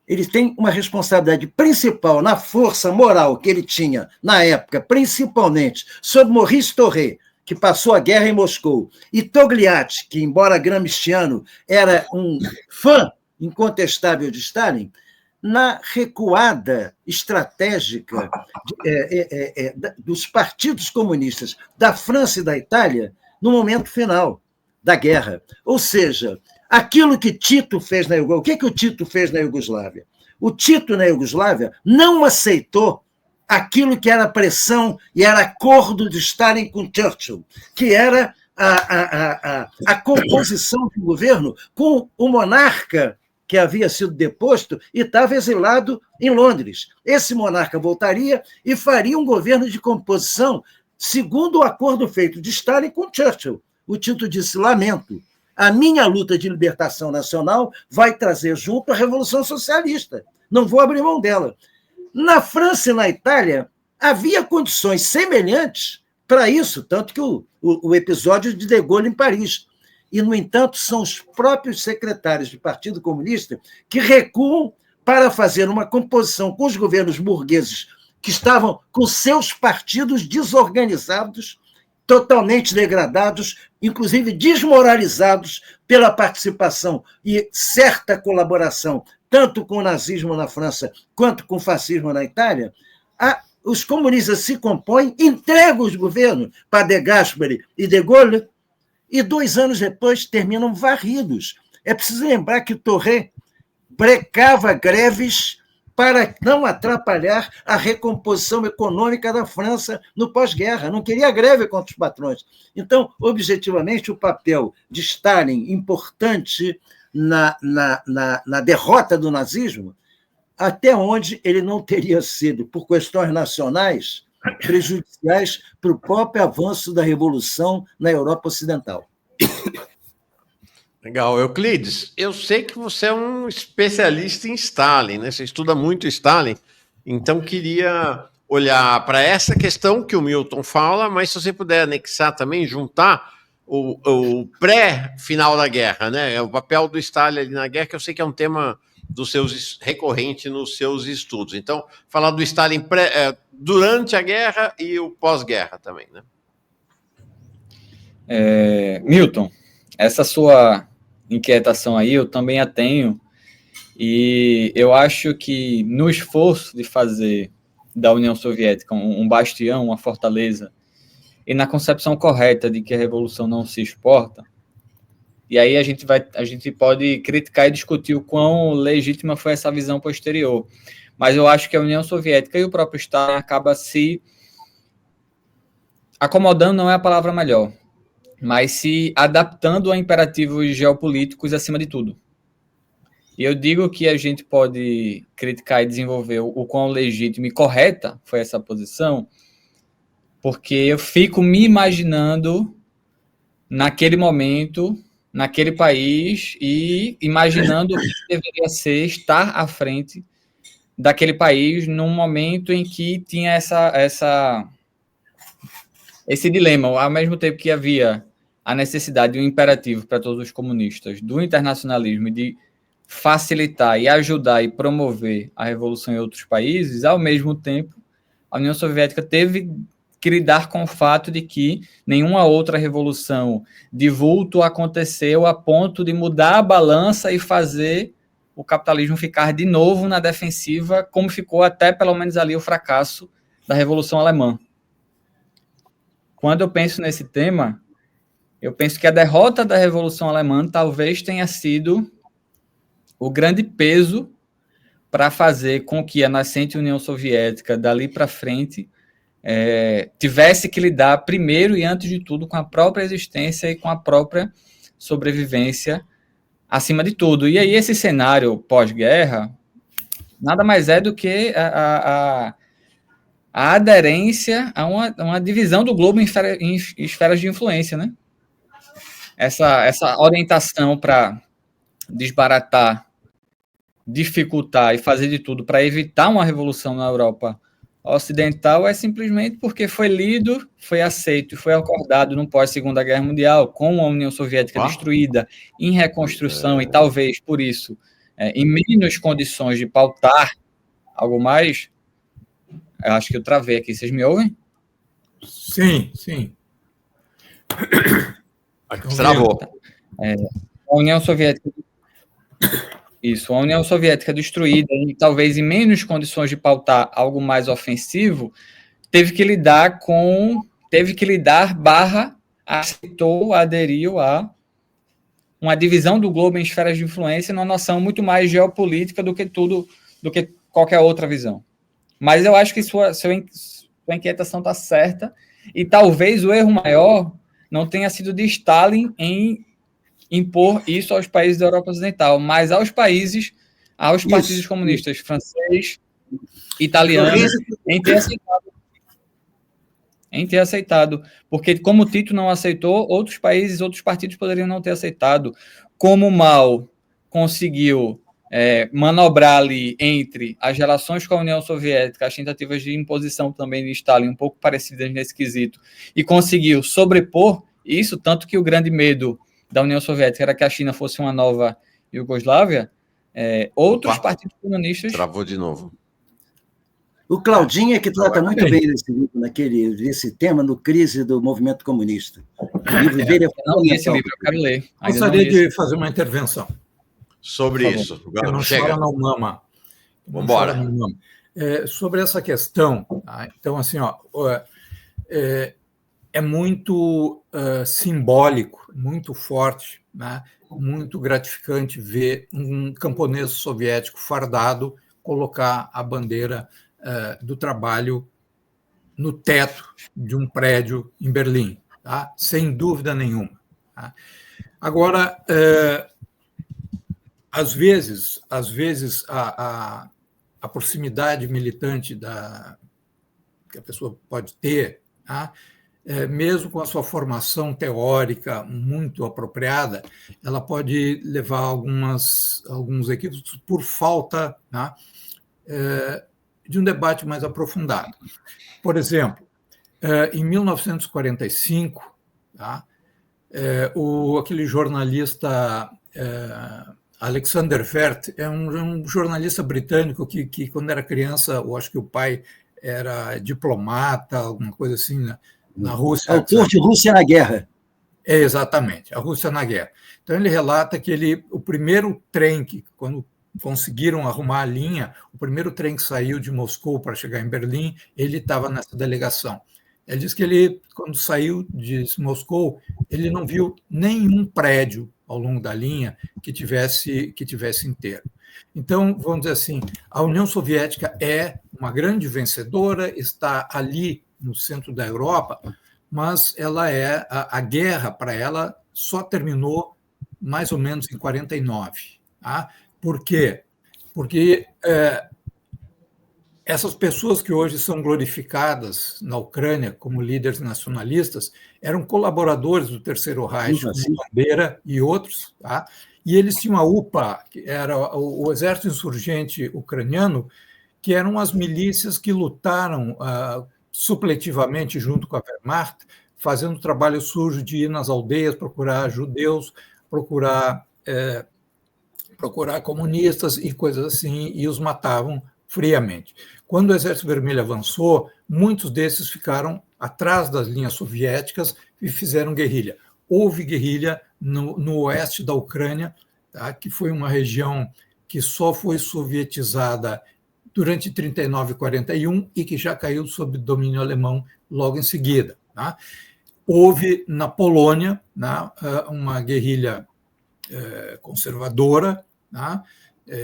ele tem uma responsabilidade principal na força moral que ele tinha na época, principalmente sobre Maurice Thoré, que passou a guerra em Moscou, e Togliatti, que, embora gramsciano, era um fã incontestável de Stalin, na recuada estratégica dos partidos comunistas da França e da Itália no momento final da guerra. Ou seja, aquilo que Tito fez na Iugoslávia. O que o Tito fez na Iugoslávia? O Tito, na Iugoslávia, não aceitou aquilo que era pressão e era acordo de Stalin com Churchill, que era a composição do governo com o monarca que havia sido deposto e estava exilado em Londres. Esse monarca voltaria e faria um governo de composição segundo o acordo feito de Stalin com Churchill. O Tito disse: lamento, a minha luta de libertação nacional vai trazer junto a Revolução Socialista. Não vou abrir mão dela. Na França e na Itália, havia condições semelhantes para isso, tanto que o episódio de De Gaulle em Paris. E, no entanto, são os próprios secretários do Partido Comunista que recuam para fazer uma composição com os governos burgueses que estavam com seus partidos desorganizados, totalmente degradados, inclusive desmoralizados pela participação e certa colaboração, tanto com o nazismo na França quanto com o fascismo na Itália. Os comunistas se compõem, entregam os governos para De Gasperi e De Gaulle, e 2 anos depois terminam varridos. É preciso lembrar que Thoré brecava greves para não atrapalhar a recomposição econômica da França no pós-guerra. Não queria greve contra os patrões. Então, objetivamente, o papel de Stalin, importante na derrota do nazismo, até onde ele não teria sido, por questões nacionais, prejudiciais para o próprio avanço da Revolução na Europa Ocidental. Legal. Euclides, eu sei que você é um especialista em Stalin, né? Você estuda muito Stalin, então queria olhar para essa questão que o Milton fala, mas se você puder anexar também, juntar o pré-final da guerra, né? O papel do Stalin ali na guerra, que eu sei que é um tema recorrente nos seus estudos. Então, falar do Stalin durante a guerra e o pós-guerra também, né? Milton, essa sua inquietação aí eu também a tenho, e eu acho que no esforço de fazer da União Soviética um bastião, uma fortaleza e na concepção correta de que a revolução não se exporta. E aí a gente pode criticar e discutir o quão legítima foi essa visão posterior. Mas eu acho que a União Soviética e o próprio Stalin acabam se acomodando, não é a palavra melhor, mas se adaptando a imperativos geopolíticos acima de tudo. E eu digo que a gente pode criticar e desenvolver o quão legítima e correta foi essa posição, porque eu fico me imaginando naquele momento, naquele país, e imaginando o que deveria ser estar à frente daquele país num momento em que tinha esse dilema, ao mesmo tempo que havia a necessidade e o imperativo para todos os comunistas do internacionalismo e de facilitar e ajudar e promover a revolução em outros países, ao mesmo tempo, a União Soviética teve que lidar com o fato de que nenhuma outra revolução de vulto aconteceu a ponto de mudar a balança e fazer o capitalismo ficar de novo na defensiva, como ficou até pelo menos ali o fracasso da Revolução Alemã. Quando eu penso nesse tema, eu penso que a derrota da Revolução Alemã talvez tenha sido o grande peso para fazer com que a nascente União Soviética, dali para frente, tivesse que lidar primeiro e antes de tudo com a própria existência e com a própria sobrevivência acima de tudo. E aí esse cenário pós-guerra nada mais é do que a aderência a uma divisão do globo em esferas de influência, né? Essa orientação para desbaratar, dificultar e fazer de tudo para evitar uma revolução na Europa ocidental é simplesmente porque foi lido, foi aceito e foi acordado no pós-Segunda Guerra Mundial, com a União Soviética destruída, em reconstrução, e talvez por isso, em menos condições de pautar algo mais. Eu acho que eu travei aqui, vocês me ouvem? Sim, sim. Travou. A União Soviética... Isso, a União Soviética destruída e talvez em menos condições de pautar algo mais ofensivo, teve que lidar, aceitou, aderiu a uma divisão do globo em esferas de influência numa noção muito mais geopolítica do que qualquer outra visão. Mas eu acho que sua inquietação está certa, e talvez o erro maior não tenha sido de Stalin em impor isso aos países da Europa Ocidental, mas aos partidos comunistas francês, italiano, em ter aceitado. Porque como Tito não aceitou, outros partidos poderiam não ter aceitado. Como Mao conseguiu manobrar ali entre as relações com a União Soviética, as tentativas de imposição também de Stalin, um pouco parecidas nesse quesito, e conseguiu sobrepor isso, tanto que o grande medo da União Soviética era que a China fosse uma nova Iugoslávia, outros partidos comunistas... Travou de novo. O Claudinho é que trata muito bem desse livro, desse tema, no Crise do Movimento Comunista. O livro dele é não li esse livro, eu quero ler. Gostaria de fazer uma intervenção. Sobre isso. Eu não chega no Mama. Vamos embora. Sobre essa questão, tá? Então, assim, é muito simbólico, muito forte, né? Muito gratificante ver um camponês soviético fardado colocar a bandeira do trabalho no teto de um prédio em Berlim, tá? Sem dúvida nenhuma. Tá? Agora, às vezes a proximidade militante que a pessoa pode ter, tá? Mesmo com a sua formação teórica muito apropriada, ela pode levar alguns equívocos por falta, tá? De um debate mais aprofundado. Por exemplo, em 1945, tá? Aquele jornalista Alexander Wert é um jornalista britânico que, quando era criança, eu acho que o pai era diplomata, alguma coisa assim, na Rússia. Autor de Rússia na Guerra. Exatamente, a Rússia na Guerra. Então, ele relata que o primeiro trem quando conseguiram arrumar a linha, o primeiro trem que saiu de Moscou para chegar em Berlim, ele estava nessa delegação. Ele diz que ele, quando saiu de Moscou, ele não viu nenhum prédio ao longo da linha que tivesse inteiro. Então, vamos dizer assim, a União Soviética é uma grande vencedora, está ali no centro da Europa, mas ela a guerra para ela só terminou mais ou menos em 49. Tá? Por quê? Porque essas pessoas que hoje são glorificadas na Ucrânia como líderes nacionalistas eram colaboradores do Terceiro Reich, como Bandera e outros, tá? E eles tinham a UPA, que era o exército insurgente ucraniano, que eram as milícias que lutaram supletivamente junto com a Wehrmacht, fazendo trabalho sujo de ir nas aldeias, procurar judeus, procurar comunistas e coisas assim, e os matavam friamente. Quando o Exército Vermelho avançou, muitos desses ficaram atrás das linhas soviéticas e fizeram guerrilha. Houve guerrilha no oeste da Ucrânia, tá, que foi uma região que só foi sovietizada durante 39 e 41 e que já caiu sob domínio alemão logo em seguida. Tá? Houve na Polônia, né, uma guerrilha conservadora. Tá?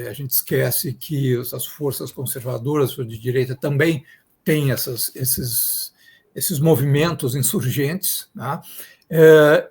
A gente esquece que as forças conservadoras de direita também têm esses movimentos insurgentes, tá?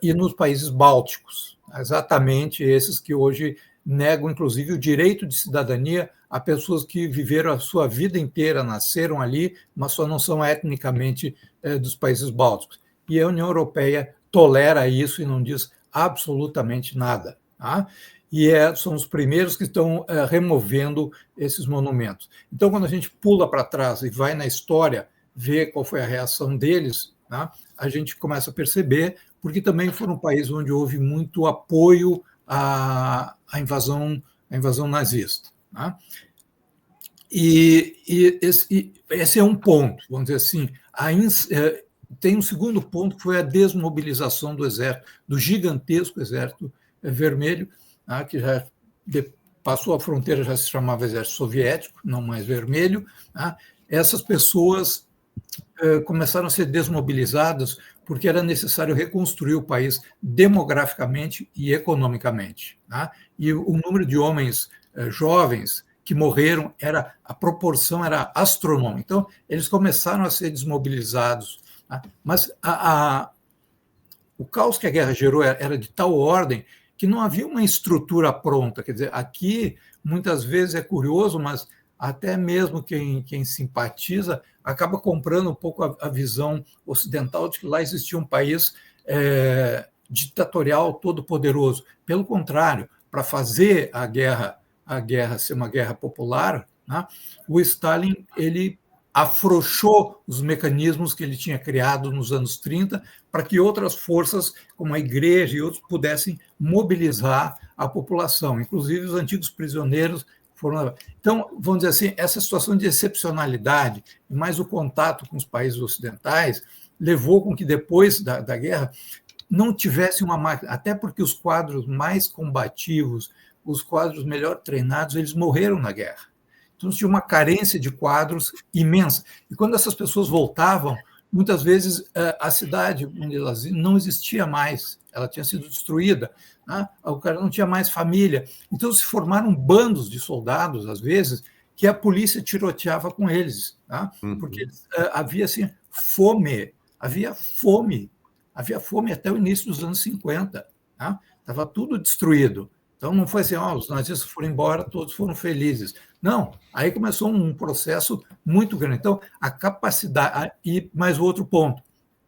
E nos países bálticos, exatamente esses que hoje negam, inclusive, o direito de cidadania a pessoas que viveram a sua vida inteira, nasceram ali, mas só não são etnicamente dos países bálticos. E a União Europeia tolera isso e não diz absolutamente nada. Tá? E são os primeiros que estão removendo esses monumentos. Então, quando a gente pula para trás e vai na história ver qual foi a reação deles, tá? A gente começa a perceber, porque também foram um país onde houve muito apoio à invasão nazista. Tá? E esse é um ponto, vamos dizer assim. Tem um segundo ponto, que foi a desmobilização do exército, do gigantesco Exército Vermelho, que já passou a fronteira, já se chamava Exército Soviético, não mais Vermelho. Essas pessoas começaram a ser desmobilizadas porque era necessário reconstruir o país demograficamente e economicamente. E o número de homens jovens que morreram, a proporção era astronômica. Então, eles começaram a ser desmobilizados. Mas o caos que a guerra gerou era de tal ordem que não havia uma estrutura pronta. Quer dizer, aqui, muitas vezes, é curioso, mas até mesmo quem simpatiza acaba comprando um pouco a visão ocidental de que lá existia um país ditatorial todo-poderoso. Pelo contrário, para fazer a guerra ser uma guerra popular, né, o Stalin ele afrouxou os mecanismos que ele tinha criado nos anos 30 para que outras forças, como a igreja e outros, pudessem mobilizar a população, inclusive os antigos prisioneiros foram. Então, vamos dizer assim, essa situação de excepcionalidade, mais o contato com os países ocidentais, levou com que depois da guerra não tivesse uma máquina, até porque os quadros mais combativos, os quadros melhor treinados, eles morreram na guerra. Então, tinha uma carência de quadros imensa. E quando essas pessoas voltavam, muitas vezes a cidade onde elas não existia mais, ela tinha sido destruída, né? O cara não tinha mais família. Então, se formaram bandos de soldados, às vezes, que a polícia tiroteava com eles, né? Porque havia assim, fome, havia fome até o início dos anos 50. Né? Estava tudo destruído. Então, não foi assim, os nazistas foram embora, todos foram felizes. Não, aí começou um processo muito grande. Então, a capacidade... E mais outro ponto,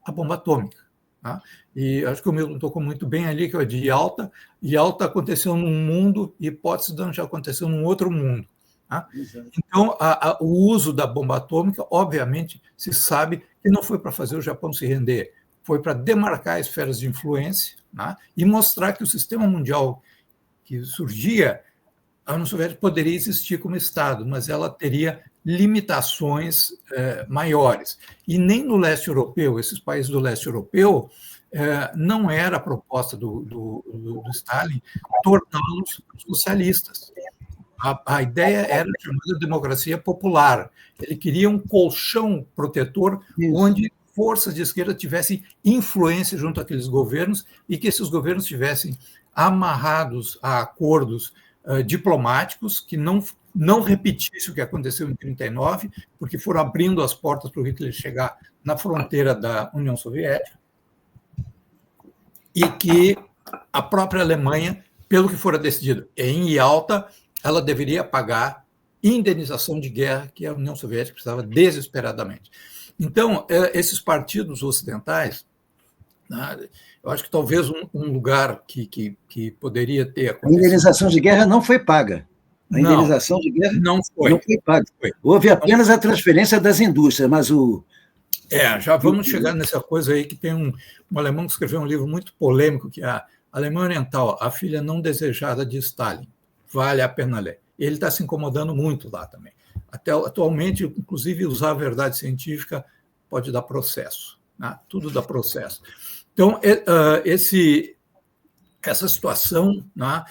a bomba atômica. Tá? E acho que o Milton tocou muito bem ali, que é de Yalta. Yalta aconteceu num mundo e Potsdam já aconteceu num outro mundo. Tá? Então, o uso da bomba atômica, obviamente, se sabe que não foi para fazer o Japão se render, foi para demarcar esferas de influência, tá? E mostrar que o sistema mundial que surgia, a União Soviética poderia existir como Estado, mas ela teria limitações maiores. E nem no leste europeu, esses países do leste europeu, não era a proposta do Stalin torná-los socialistas. A ideia era chamada democracia popular. Ele queria um colchão protetor onde forças de esquerda tivessem influência junto àqueles governos e que esses governos estivessem amarrados a acordos diplomáticos que não repetisse o que aconteceu em 1939, porque foram abrindo as portas para o Hitler chegar na fronteira da União Soviética, e que a própria Alemanha, pelo que fora decidido em Yalta, ela deveria pagar indenização de guerra que a União Soviética precisava desesperadamente. Então, esses partidos ocidentais, né, eu acho que talvez um lugar que poderia ter acontecido... A indenização de guerra não foi paga. A indenização de guerra não foi paga. Houve apenas a transferência das indústrias, mas o... já vamos chegar nessa coisa aí, que tem um alemão que escreveu um livro muito polêmico, que é a Alemanha Oriental, a filha não desejada de Stalin. Vale a pena ler. Ele está se incomodando muito lá também. Até atualmente, inclusive, usar a verdade científica pode dar processo. Né? Tudo dá processo. Então, essa situação, né,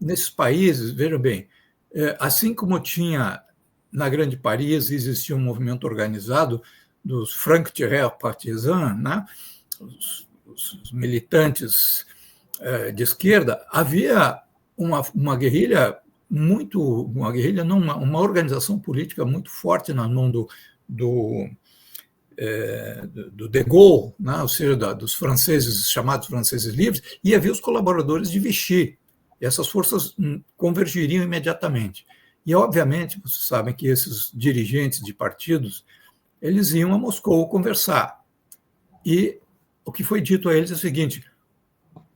nesses países, vejam bem, assim como tinha na Grande Paris, existia um movimento organizado dos Franc-Tireur partisans, né, os militantes de esquerda, havia uma guerrilha uma organização política muito forte na mão do de Gaulle, né? Ou seja, dos franceses, chamados franceses livres, e havia os colaboradores de Vichy. E essas forças convergiriam imediatamente. E, obviamente, vocês sabem que esses dirigentes de partidos, eles iam a Moscou conversar. E o que foi dito a eles é o seguinte: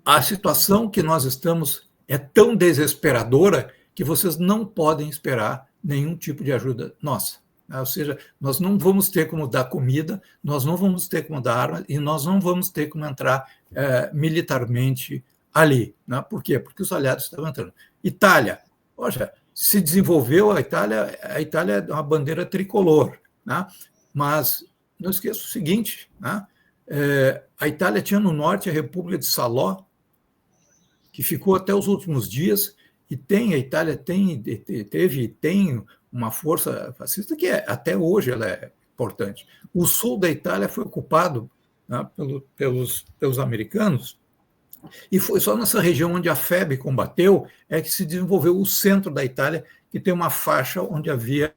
a situação que nós estamos é tão desesperadora que vocês não podem esperar nenhum tipo de ajuda nossa. Ou seja, nós não vamos ter como dar comida, nós não vamos ter como dar armas e nós não vamos ter como entrar militarmente ali. Né? Por quê? Porque os aliados estavam entrando. Itália, poxa, se desenvolveu a Itália é uma bandeira tricolor. Né? Mas não esqueça o seguinte, né? A Itália tinha no norte a República de Salò, que ficou até os últimos dias, e a Itália tem uma força fascista que até hoje ela é importante. O sul da Itália foi ocupado, né, pelos americanos, e foi só nessa região onde a FEB combateu é que se desenvolveu o centro da Itália, que tem uma faixa onde havia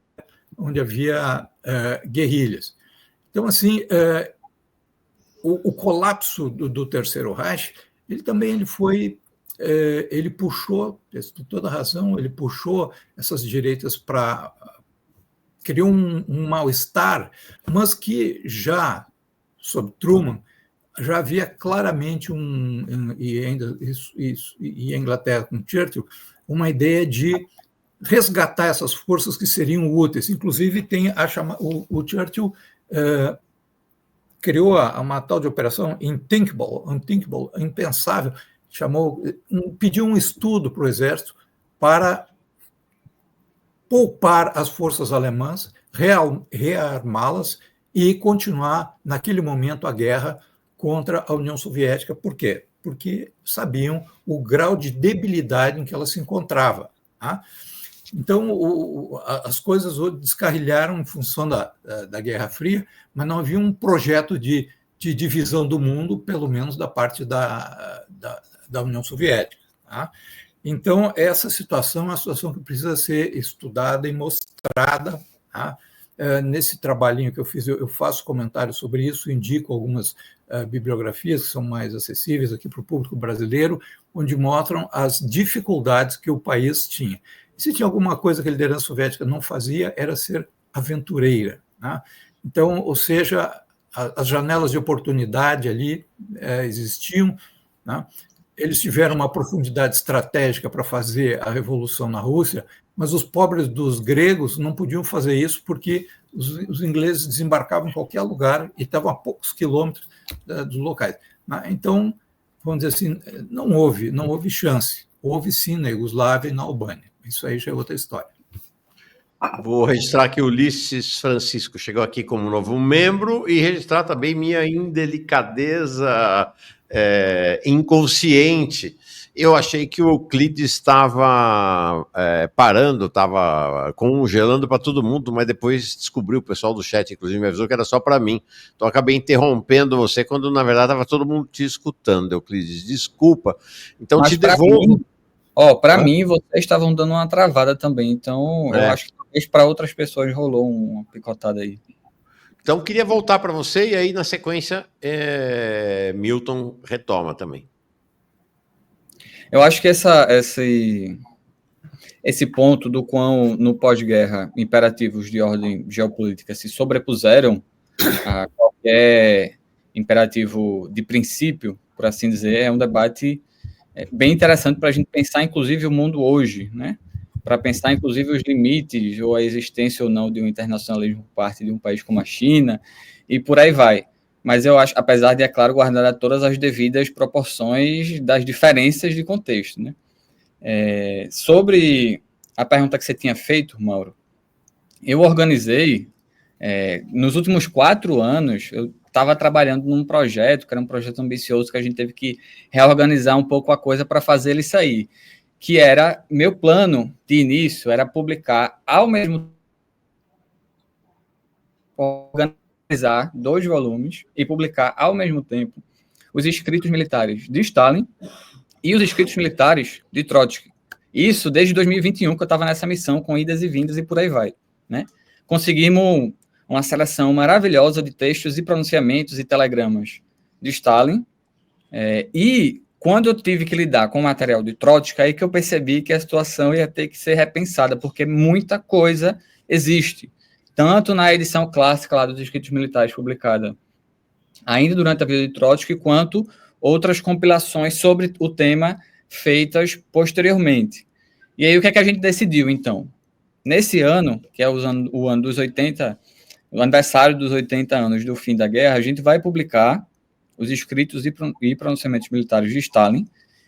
guerrilhas. Então, assim, o colapso do Terceiro Reich, ele puxou, tem toda razão, ele puxou essas direitas para... criou um mal-estar, mas que já, sob Truman, já havia claramente e a Inglaterra com Churchill, uma ideia de resgatar essas forças que seriam úteis. Inclusive, tem o Churchill criou uma tal de operação unthinkable, impensável, pediu um estudo para o Exército para poupar as forças alemãs, rearmá-las e continuar, naquele momento, a guerra contra a União Soviética. Por quê? Porque sabiam o grau de debilidade em que ela se encontrava. Tá? Então, as coisas descarrilharam em função da Guerra Fria, mas não havia um projeto de divisão do mundo, pelo menos da parte da União Soviética. Tá? Então, essa situação é uma situação que precisa ser estudada e mostrada. Tá? Nesse trabalhinho que eu fiz, eu faço comentários sobre isso, indico algumas bibliografias que são mais acessíveis aqui para o público brasileiro, onde mostram as dificuldades que o país tinha. E se tinha alguma coisa que a liderança soviética não fazia, era ser aventureira. Tá? Então, ou seja, as janelas de oportunidade ali existiam. Tá? Eles tiveram uma profundidade estratégica para fazer a revolução na Rússia, mas os pobres dos gregos não podiam fazer isso porque os ingleses desembarcavam em qualquer lugar e estavam a poucos quilômetros dos locais. Então, vamos dizer assim, não houve chance. Houve sim na Iugoslávia e na Albânia. Isso aí já é outra história. Vou registrar que o Ulisses Francisco chegou aqui como novo membro e registrar também minha indelicadeza inconsciente eu achei que o Euclides estava parando, estava congelando para todo mundo, mas depois descobriu, o pessoal do chat, inclusive, me avisou que era só para mim. Então, acabei interrompendo você quando, na verdade, estava todo mundo te escutando, Euclides. Desculpa. Então, Mas te devolvo. para mim, vocês estavam dando uma travada também. Então, eu acho que talvez para outras pessoas rolou uma picotada aí. Então, queria voltar para você e aí, na sequência, Milton retoma também. Eu acho que esse ponto do quão, no pós-guerra, imperativos de ordem geopolítica se sobrepuseram a qualquer imperativo de princípio, por assim dizer, é um debate bem interessante para a gente pensar, inclusive, o mundo hoje, né? Para pensar, inclusive, os limites ou a existência ou não de um internacionalismo por parte de um país como a China, e por aí vai. Mas eu acho, apesar de, é claro, guardar todas as devidas proporções das diferenças de contexto, né? Sobre a pergunta que você tinha feito, Mauro, eu organizei, nos últimos 4 anos, eu estava trabalhando num projeto, que era um projeto ambicioso, que a gente teve que reorganizar um pouco a coisa para fazer ele sair, que era, meu plano de início era publicar ao mesmo tempo, organizar 2 volumes e publicar ao mesmo tempo os escritos militares de Stalin e os escritos militares de Trotsky. Isso desde 2021, que eu estava nessa missão, com idas e vindas e por aí vai, né? Conseguimos uma seleção maravilhosa de textos e pronunciamentos e telegramas de Stalin, e quando eu tive que lidar com o material de Trotsky, aí que eu percebi que a situação ia ter que ser repensada, porque muita coisa existe, tanto na edição clássica lá dos escritos militares publicada ainda durante a vida de Trotsky, quanto outras compilações sobre o tema feitas posteriormente. E aí o que é que a gente decidiu, então? Nesse ano, que é o ano dos 80, o aniversário dos 80 anos do fim da guerra, a gente vai publicar os escritos e pronunciamentos militares de Stalin.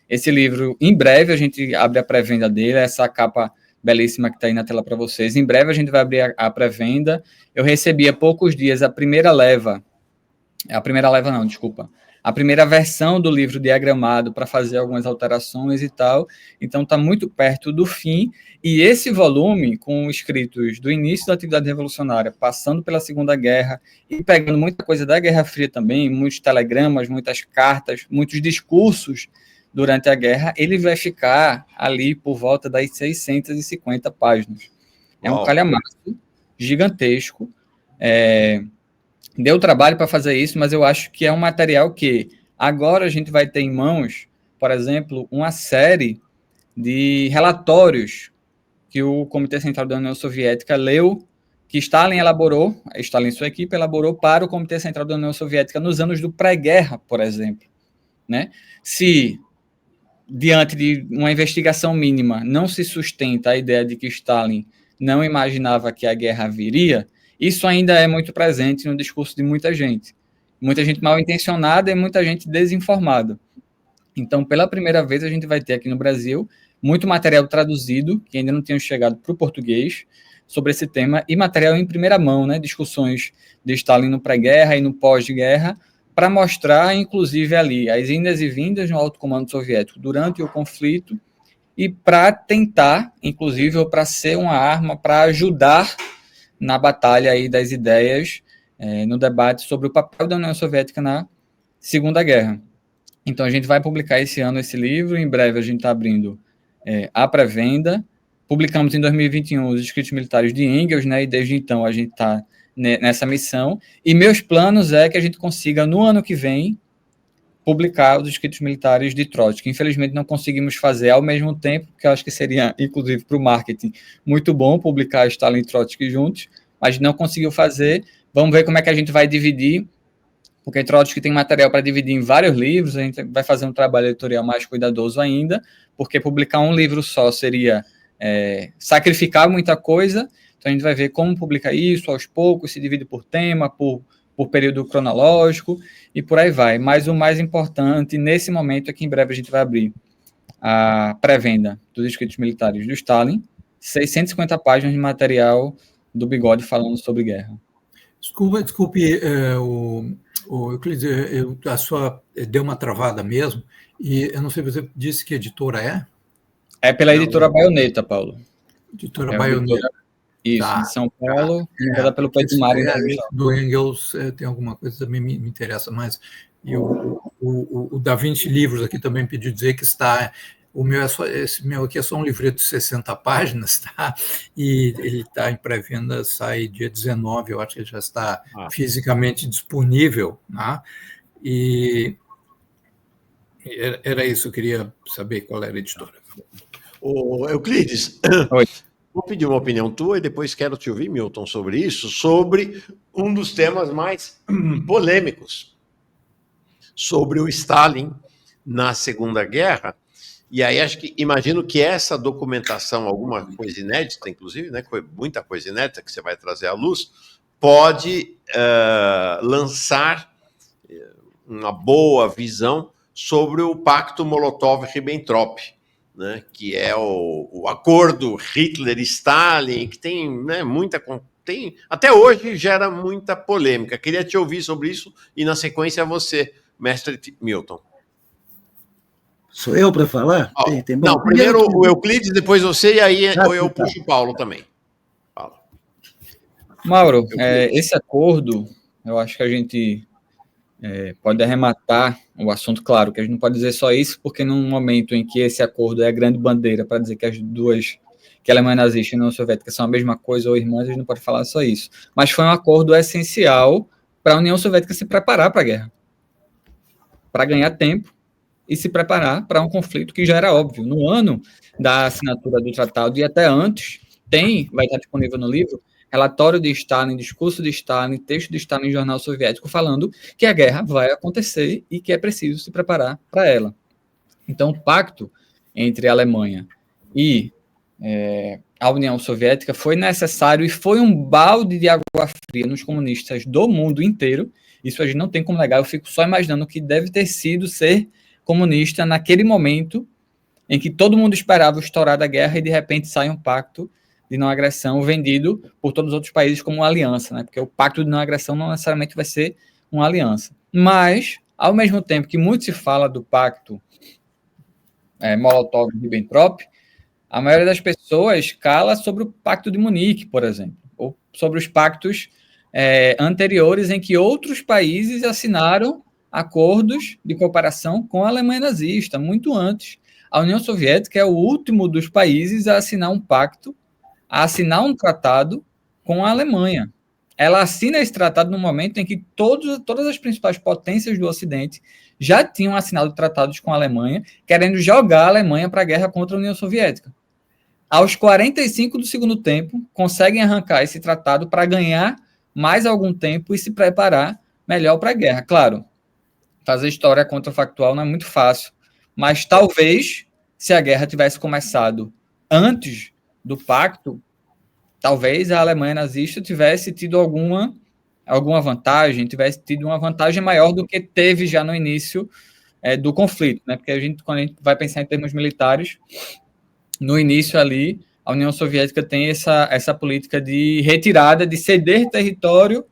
Esse livro, em breve, a gente abre a pré-venda dele, essa capa belíssima que está aí na tela para vocês. Em breve a gente vai abrir a pré-venda. Eu recebi há poucos dias a primeira versão do livro diagramado para fazer algumas alterações e tal, então está muito perto do fim, e esse volume, com escritos do início da atividade revolucionária, passando pela Segunda Guerra, e pegando muita coisa da Guerra Fria também, muitos telegramas, muitas cartas, muitos discursos durante a guerra, ele vai ficar ali por volta das 650 páginas. É um calhamaço gigantesco, deu trabalho para fazer isso, mas eu acho que é um material que agora a gente vai ter em mãos, por exemplo, uma série de relatórios que o Comitê Central da União Soviética leu, que Stalin e sua equipe elaborou para o Comitê Central da União Soviética nos anos do pré-guerra, por exemplo, né? Se, diante de uma investigação mínima, não se sustenta a ideia de que Stalin não imaginava que a guerra viria, isso ainda é muito presente no discurso de muita gente mal intencionada e muita gente desinformada. Então, pela primeira vez, a gente vai ter aqui no Brasil muito material traduzido, que ainda não tinha chegado para o português, sobre esse tema, e material em primeira mão, né, discussões de Stalin no pré-guerra e no pós-guerra, para mostrar, inclusive, ali, as indas e vindas no alto comando soviético durante o conflito, e para tentar, inclusive, ou para ser uma arma para ajudar na batalha aí das ideias, no debate sobre o papel da União Soviética na Segunda Guerra. Então, a gente vai publicar esse ano esse livro, em breve a gente está abrindo a pré-venda. Publicamos em 2021 os escritos militares de Engels, né, e desde então a gente está nessa missão, e meus planos é que a gente consiga, no ano que vem, publicar os escritos militares de Trotsky. Infelizmente, não conseguimos fazer ao mesmo tempo, porque eu acho que seria, inclusive, para o marketing, muito bom publicar Stalin e Trotsky juntos, mas não conseguiu fazer. Vamos ver como é que a gente vai dividir, porque Trotsky tem material para dividir em vários livros, a gente vai fazer um trabalho editorial mais cuidadoso ainda, porque publicar um livro só seria sacrificar muita coisa, então a gente vai ver como publicar isso aos poucos, se divide por tema, por período cronológico, e por aí vai. Mas o mais importante nesse momento é que em breve a gente vai abrir a pré-venda dos escritos militares do Stalin, 650 páginas de material do Bigode falando sobre guerra. Desculpe Euclides, a sua deu uma travada mesmo, e eu não sei se você disse que editora é? É pela editora Baioneta, Paulo. Editora Baioneta. Isso, Tá, de São Paulo, tá. pelo Pedro Mário. Do Engels tem alguma coisa que também me interessa mais. E o Da Vinci Livros aqui também pediu dizer que está... esse meu aqui é só um livreto de 60 páginas, tá? E ele está em pré-venda, sai dia 19, eu acho que ele já está fisicamente disponível, tá? E era isso, eu queria saber qual era a editora. Euclides, Oi. Vou pedir uma opinião tua e depois quero te ouvir, Milton, sobre isso, sobre um dos temas mais polêmicos, sobre o Stalin na Segunda Guerra. E aí imagino que essa documentação, alguma coisa inédita, inclusive, né, muita coisa inédita que você vai trazer à luz, pode lançar uma boa visão sobre o Pacto Molotov-Ribbentrop, né, que é o acordo Hitler-Stalin, que tem, né, até hoje gera muita polêmica. Queria te ouvir sobre isso e, na sequência, você, mestre Milton. Sou eu para falar? Não, primeiro o Euclides, depois você, e aí eu puxo o Paulo também. Fala. Mauro, esse acordo, eu acho que a gente pode arrematar o assunto, claro, que a gente não pode dizer só isso, porque num momento em que esse acordo é a grande bandeira para dizer que que a Alemanha nazista e a União Soviética são a mesma coisa ou irmãs, a gente não pode falar só isso. Mas foi um acordo essencial para a União Soviética se preparar para a guerra, para ganhar tempo e se preparar para um conflito que já era óbvio. No ano da assinatura do tratado, e até antes, vai estar disponível no livro, relatório de Stalin, discurso de Stalin, texto de Stalin em jornal soviético, falando que a guerra vai acontecer e que é preciso se preparar para ela. Então, o pacto entre a Alemanha e a União Soviética foi necessário e foi um balde de água fria nos comunistas do mundo inteiro. Isso a gente não tem como negar, eu fico só imaginando o que deve ter sido ser comunista naquele momento em que todo mundo esperava o estourar da guerra e de repente sai um pacto de não agressão vendido por todos os outros países como uma aliança, né? Porque o pacto de não agressão não necessariamente vai ser uma aliança. Mas, ao mesmo tempo que muito se fala do pacto Molotov-Ribbentrop, a maioria das pessoas cala sobre o pacto de Munique, por exemplo, ou sobre os pactos anteriores em que outros países assinaram acordos de cooperação com a Alemanha nazista, muito antes. A União Soviética é o último dos países a assinar um pacto, a assinar um tratado com a Alemanha. Ela assina esse tratado no momento em que todas as principais potências do Ocidente já tinham assinado tratados com a Alemanha, querendo jogar a Alemanha para a guerra contra a União Soviética. Aos 45 do segundo tempo, conseguem arrancar esse tratado para ganhar mais algum tempo e se preparar melhor para a guerra. Claro, fazer história contrafactual não é muito fácil, mas talvez, se a guerra tivesse começado antes do pacto, talvez a Alemanha nazista tivesse tido alguma vantagem, tivesse tido uma vantagem maior do que teve já no início do conflito, né? Porque quando a gente vai pensar em termos militares, no início ali, a União Soviética tem essa política de retirada, de ceder território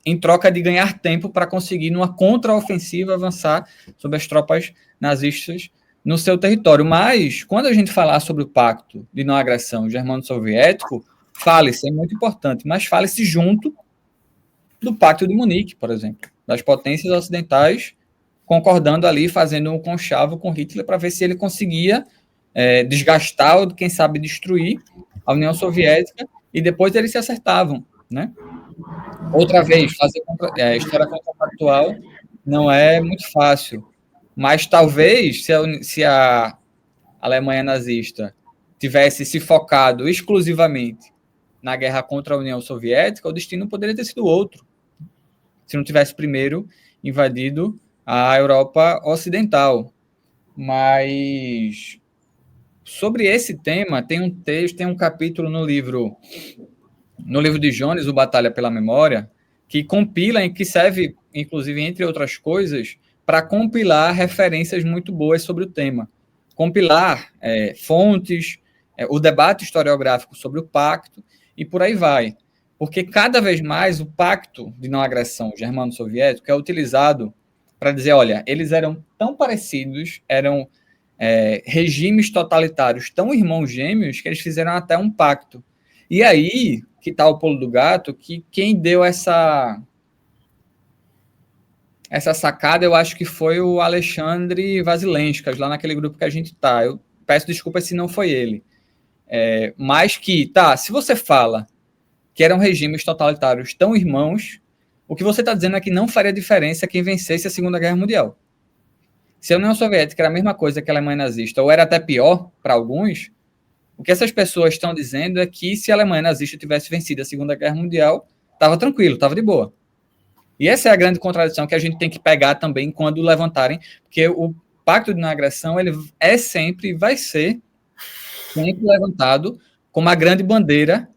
em troca de ganhar tempo para conseguir, numa contraofensiva, avançar sobre as tropas nazistas no seu território. Mas, quando a gente falar sobre o pacto de não agressão germano-soviético, fale-se, é muito importante, mas fale-se junto do pacto de Munique, por exemplo, das potências ocidentais concordando ali, fazendo um conchavo com Hitler para ver se ele conseguia desgastar ou, quem sabe, destruir a União Soviética, e depois eles se acertavam, né? Outra vez, fazer história contrafactual não é muito fácil, mas talvez, se a Alemanha nazista tivesse se focado exclusivamente na guerra contra a União Soviética, o destino poderia ter sido outro, se não tivesse primeiro invadido a Europa Ocidental. Mas sobre esse tema, tem um texto, tem um capítulo no livro de Jones, o Batalha pela Memória, que compila, e que serve, inclusive, entre outras coisas, para compilar referências muito boas sobre o tema. Compilar fontes, o debate historiográfico sobre o pacto, e por aí vai. porque cada vez mais o pacto de não agressão germano-soviético é utilizado para dizer, olha, eles eram tão parecidos, eram regimes totalitários tão irmãos gêmeos que eles fizeram até um pacto. E aí que está o pulo do gato, que quem deu essa sacada, eu acho que foi o Alexandre Vasilenskas, lá naquele grupo que a gente está. Eu peço desculpas se não foi ele. Mas que, se você fala que eram regimes totalitários tão irmãos, o que você está dizendo é que não faria diferença quem vencesse a Segunda Guerra Mundial. Se a União Soviética era a mesma coisa que a Alemanha nazista, ou era até pior para alguns, o que essas pessoas estão dizendo é que se a Alemanha nazista tivesse vencido a Segunda Guerra Mundial, estava tranquilo, estava de boa. E essa é a grande contradição que a gente tem que pegar também quando levantarem, porque o pacto de não agressão, ele sempre, vai ser sempre levantado como a grande bandeira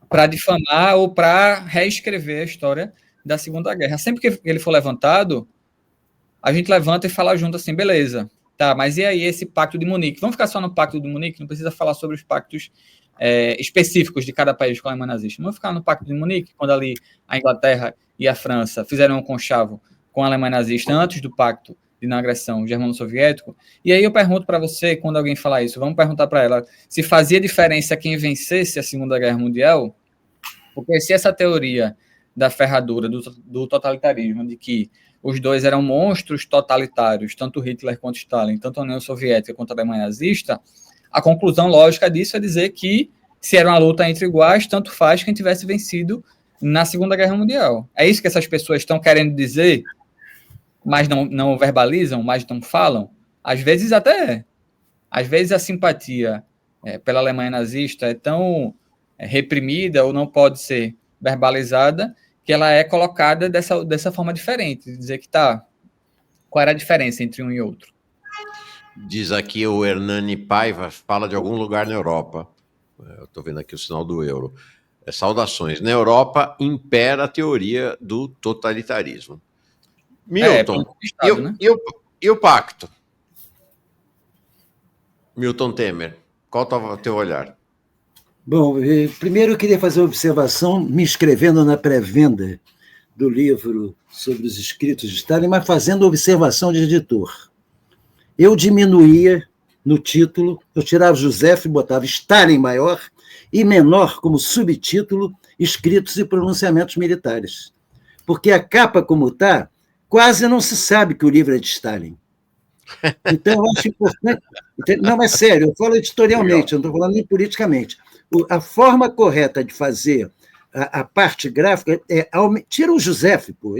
para difamar ou para reescrever a história da Segunda Guerra. Sempre que ele for levantado, a gente levanta e fala junto assim, beleza, mas e aí esse pacto de Munique? Vamos ficar só no pacto de Munique? Não precisa falar sobre os pactos específicos de cada país com a Alemanha nazista. Vamos ficar no pacto de Munique, quando ali a Inglaterra e a França fizeram um conchavo com a Alemanha nazista antes do pacto de não agressão germano-soviético. E aí eu pergunto para você, quando alguém falar isso, vamos perguntar para ela se fazia diferença quem vencesse a Segunda Guerra Mundial, porque se essa teoria da ferradura, do totalitarismo, de que os dois eram monstros totalitários, tanto Hitler quanto Stalin, tanto a União Soviética quanto a Alemanha nazista, a conclusão lógica disso é dizer que se era uma luta entre iguais, tanto faz quem tivesse vencido na Segunda Guerra Mundial. É isso que essas pessoas estão querendo dizer, mas não verbalizam, mas não falam? Às vezes até é. Às vezes a simpatia pela Alemanha nazista é tão reprimida ou não pode ser verbalizada que ela é colocada dessa forma diferente, de dizer que qual era a diferença entre um e outro. Diz aqui o Hernani Paiva, fala de algum lugar na Europa. Eu estou vendo aqui o sinal do euro. Saudações. Na Europa impera a teoria do totalitarismo. Milton, estado, né? E o pacto? Milton Temer, qual estava o teu olhar? Bom, primeiro eu queria fazer uma observação, me inscrevendo na pré-venda do livro sobre os escritos de Stalin, mas fazendo observação de editor. Eu diminuía no título, eu tirava Joseph e botava Stalin maior e menor como subtítulo, escritos e pronunciamentos militares. Porque a capa como está, quase não se sabe que o livro é de Stalin. Então, eu acho importante... Não, é sério, eu falo editorialmente, eu não estou falando nem politicamente. A forma correta de fazer a parte gráfica é... Tira o Joseph, pô.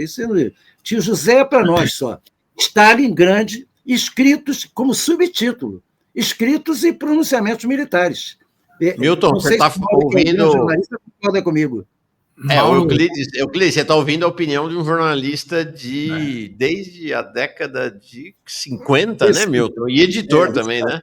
Tira o José é para nós só. Stalin grande, escritos como subtítulo. Escritos e pronunciamentos militares. Milton, você está ouvindo... O jornalista concorda comigo. O Euclides, você está ouvindo a opinião de um jornalista desde a década de 50, né, Milton? E editor também, né?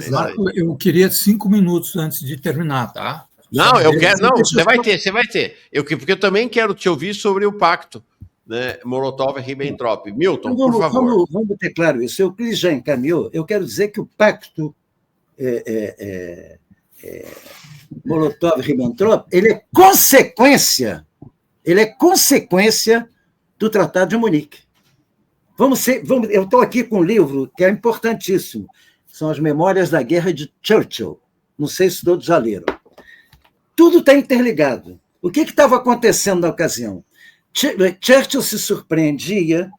Marco, eu queria 5 minutos antes de terminar, tá? Não, eu quero. Não, você vai ter. Porque eu também quero te ouvir sobre o pacto, né? Molotov e Ribbentrop. Milton, por favor. Vamos ter claro isso. O Euclides já encaminhou. Eu quero dizer que o pacto Molotov-Ribbentrop, ele é consequência do Tratado de Munique. Eu estou aqui com um livro que é importantíssimo. São as Memórias da Guerra de Churchill. Não sei se todos já leram. Tudo está interligado. O que estava acontecendo na ocasião? Churchill se surpreendia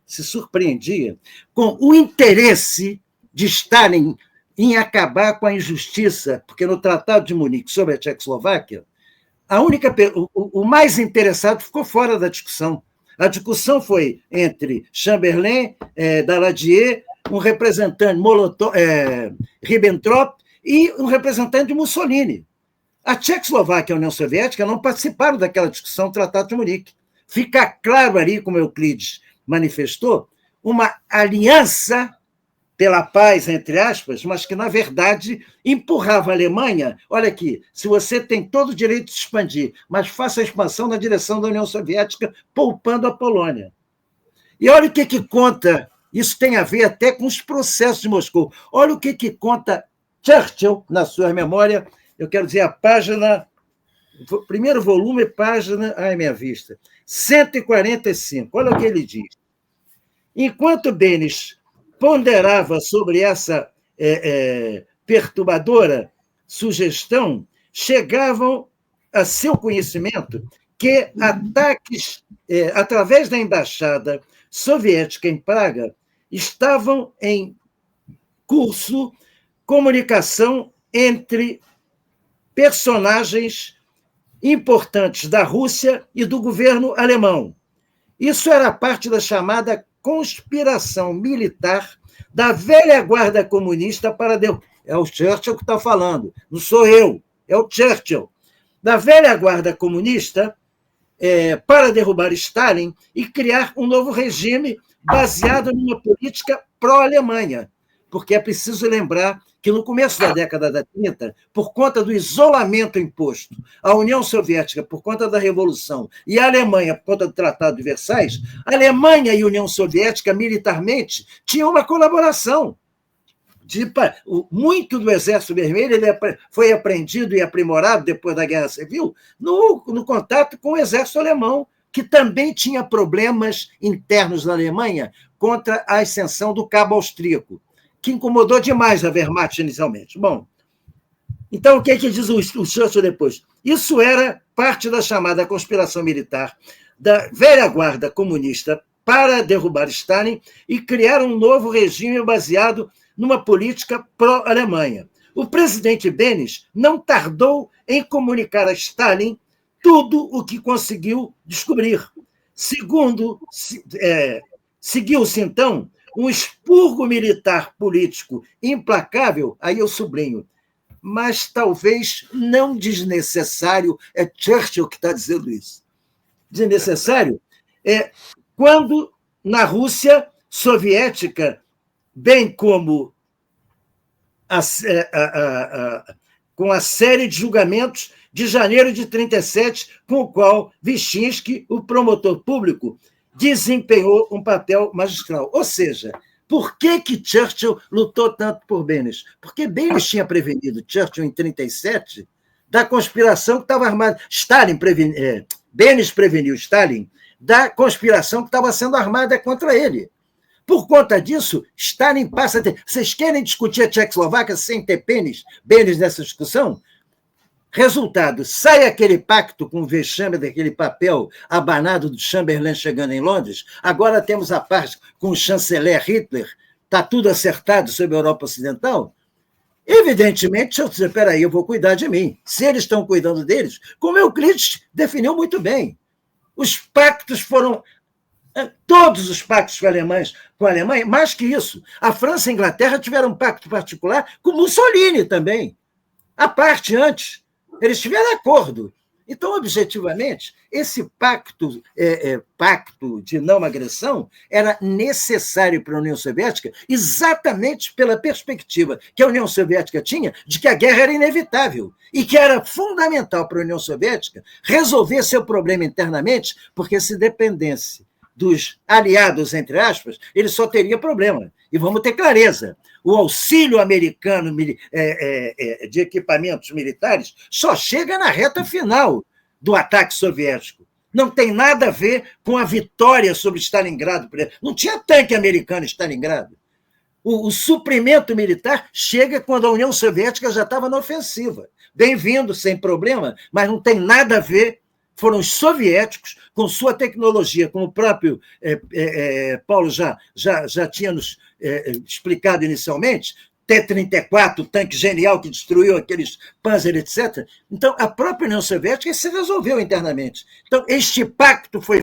com o interesse de Stalin em acabar com a injustiça, porque no Tratado de Munique sobre a Tchecoslováquia, o mais interessado ficou fora da discussão. A discussão foi entre Chamberlain, Daladier, um representante Ribbentrop e um representante de Mussolini. A Tchecoslováquia e a União Soviética não participaram daquela discussão do Tratado de Munique. Fica claro ali, como Euclides manifestou, uma aliança pela paz, entre aspas, mas que, na verdade, empurrava a Alemanha. Olha aqui, se você tem todo o direito de se expandir, mas faça a expansão na direção da União Soviética, poupando a Polônia. E olha o que conta, isso tem a ver até com os processos de Moscou. Olha o que conta Churchill na sua memória, eu quero dizer a página Primeiro volume, página... Ai, minha vista. 145. Olha o que ele diz. Enquanto Benes ponderava sobre essa perturbadora sugestão, chegavam a seu conhecimento que ataques através da embaixada soviética em Praga estavam em curso comunicação entre personagens importantes da Rússia e do governo alemão. Isso era parte da chamada conspiração militar da velha guarda comunista para... É o Churchill que está falando, não sou eu, é o Churchill. Da velha guarda comunista para derrubar Stalin e criar um novo regime baseado numa política pró-Alemanha. Porque é preciso lembrar que no começo da década da 30, por conta do isolamento imposto à União Soviética, por conta da Revolução, e à Alemanha, por conta do Tratado de Versalhes, a Alemanha e a União Soviética, militarmente, tinham uma colaboração. Muito do Exército Vermelho foi aprendido e aprimorado depois da Guerra Civil no contato com o Exército Alemão, que também tinha problemas internos na Alemanha contra a ascensão do cabo austríaco, que incomodou demais a Wehrmacht inicialmente. Bom, então o que diz o Churchill depois? Isso era parte da chamada conspiração militar da velha guarda comunista para derrubar Stalin e criar um novo regime baseado numa política pró-Alemanha. O presidente Benes não tardou em comunicar a Stalin tudo o que conseguiu descobrir. Seguiu-se, então, um expurgo militar político implacável, aí eu sublinho, mas talvez não desnecessário, é Churchill que está dizendo isso. Desnecessário quando na Rússia soviética, bem como com a série de julgamentos de janeiro de 1937, com o qual Vyshinsky, o promotor público, desempenhou um papel magistral. Ou seja, por que Churchill lutou tanto por Benes? Porque Benes tinha prevenido Churchill em 1937 da conspiração que estava armada. Benes preveniu Stalin da conspiração que estava sendo armada contra ele. Por conta disso, Stalin passa a ter... Vocês querem discutir a Tchecoslováquia sem ter Benes nessa discussão? Resultado, sai aquele pacto com o vexame daquele papel abanado do Chamberlain chegando em Londres, agora temos a parte com o chanceler Hitler, está tudo acertado sobre a Europa Ocidental? Evidentemente, eu disse, espera aí, eu vou cuidar de mim. Se eles estão cuidando deles, como Euclides definiu muito bem, os pactos foram... Todos os pactos com a Alemanha, mais que isso, a França e a Inglaterra tiveram um pacto particular com Mussolini também, a parte antes. Eles tiveram acordo. Então, objetivamente, esse pacto de não agressão era necessário para a União Soviética exatamente pela perspectiva que a União Soviética tinha de que a guerra era inevitável e que era fundamental para a União Soviética resolver seu problema internamente, porque se dependesse dos aliados, entre aspas, ele só teria problema. E vamos ter clareza, o auxílio americano de equipamentos militares só chega na reta final do ataque soviético. Não tem nada a ver com a vitória sobre Stalingrado. Não tinha tanque americano em Stalingrado. O suprimento militar chega quando a União Soviética já estava na ofensiva. Bem-vindo, sem problema, mas não tem nada a ver. Foram os soviéticos, com sua tecnologia, como o próprio Paulo já tinha nos explicado inicialmente, T-34, tanque genial que destruiu aqueles Panzer, etc. Então, a própria União Soviética se resolveu internamente. Então, este pacto foi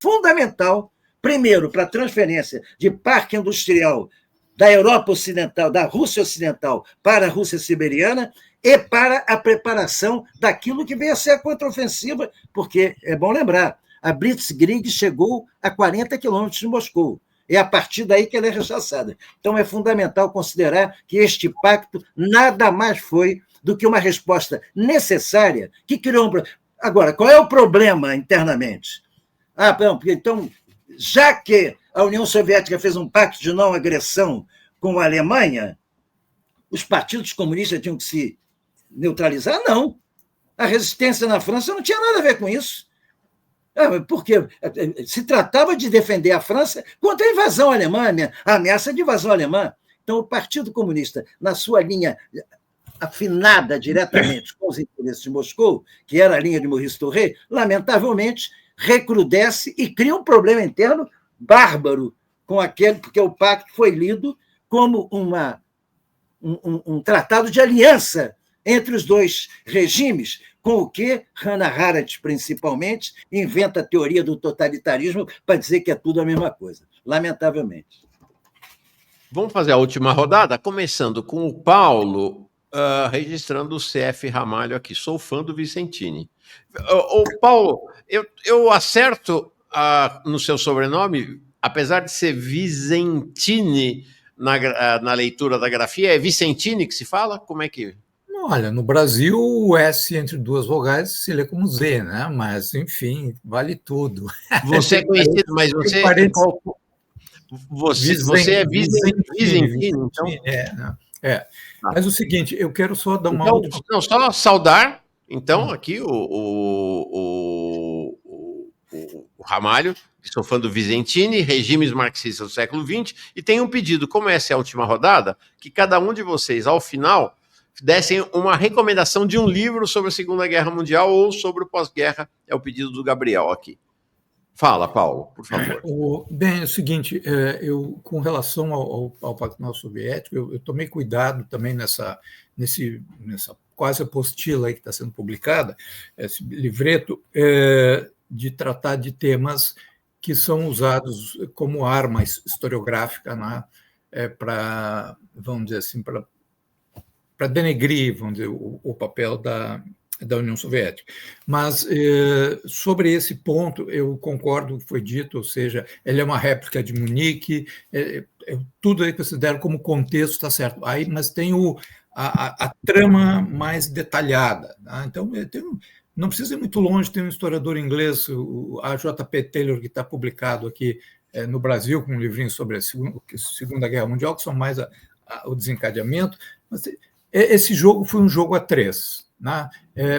fundamental, primeiro, para a transferência de parque industrial da Europa Ocidental, da Rússia Ocidental para a Rússia Siberiana, e para a preparação daquilo que veio a ser a contraofensiva, porque, é bom lembrar, a Blitzkrieg chegou a 40 quilômetros de Moscou. É a partir daí que ela é rechaçada. Então, é fundamental considerar que este pacto nada mais foi do que uma resposta necessária que criou um... Agora, qual é o problema internamente? Então, já que a União Soviética fez um pacto de não agressão com a Alemanha, os partidos comunistas tinham que se neutralizar? Não. A resistência na França não tinha nada a ver com isso. Porque se tratava de defender a França contra a invasão alemã, a ameaça de invasão alemã. Então, o Partido Comunista, na sua linha afinada diretamente com os interesses de Moscou, que era a linha de Maurice Thoré, lamentavelmente recrudesce e cria um problema interno bárbaro com aquele, porque o pacto foi lido como um tratado de aliança entre os dois regimes, com o que Hannah Arendt, principalmente, inventa a teoria do totalitarismo para dizer que é tudo a mesma coisa, lamentavelmente. Vamos fazer a última rodada, começando com o Paulo, registrando o CF Ramalho aqui. Sou fã do Vicentini. Paulo, eu acerto no seu sobrenome, apesar de ser Vicentini na leitura da grafia, é Vicentini que se fala? Como é que... Olha, no Brasil, o S entre duas vogais se lê como Z, né? Mas, enfim, vale tudo. Você é conhecido, mas você... Você é Vicentini, então... Mas o seguinte, eu quero só dar uma... Não, só saudar, então, aqui o Ramalho, que sou fã do Vicentini, regimes marxistas do século XX, e tem um pedido, como essa é a última rodada, que cada um de vocês, ao final, dessem uma recomendação de um livro sobre a Segunda Guerra Mundial ou sobre o pós-guerra. É o pedido do Gabriel aqui. Fala, Paulo, por favor. Bem, é o seguinte, com relação ao Pacto Nacional Soviético, eu tomei cuidado também nessa quase apostila aí que está sendo publicada, esse livreto, de tratar de temas que são usados como arma historiográfica, né, para, vamos dizer assim, para denegrir, vamos dizer, o papel da União Soviética. Mas, sobre esse ponto, eu concordo com o que foi dito, ou seja, ele é uma réplica de Munique, tudo aí que vocês deram como contexto está certo. Aí, mas tem a trama mais detalhada. Tá? Então, não precisa ir muito longe, tem um historiador inglês, a J.P. Taylor, que está publicado aqui no Brasil, com um livrinho sobre a Segunda Guerra Mundial, que são mais o desencadeamento. Mas esse jogo foi um jogo a três. Né?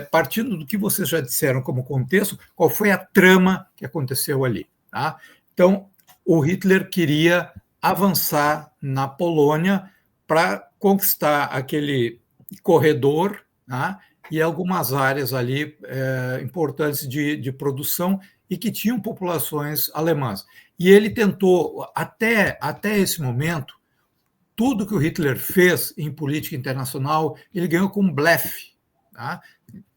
Partindo do que vocês já disseram como contexto, qual foi a trama que aconteceu ali? Tá? Então, o Hitler queria avançar na Polônia para conquistar aquele corredor, tá? E algumas áreas ali importantes de produção e que tinham populações alemãs. E ele tentou, até esse momento, tudo que o Hitler fez em política internacional, ele ganhou com blefe. Tá?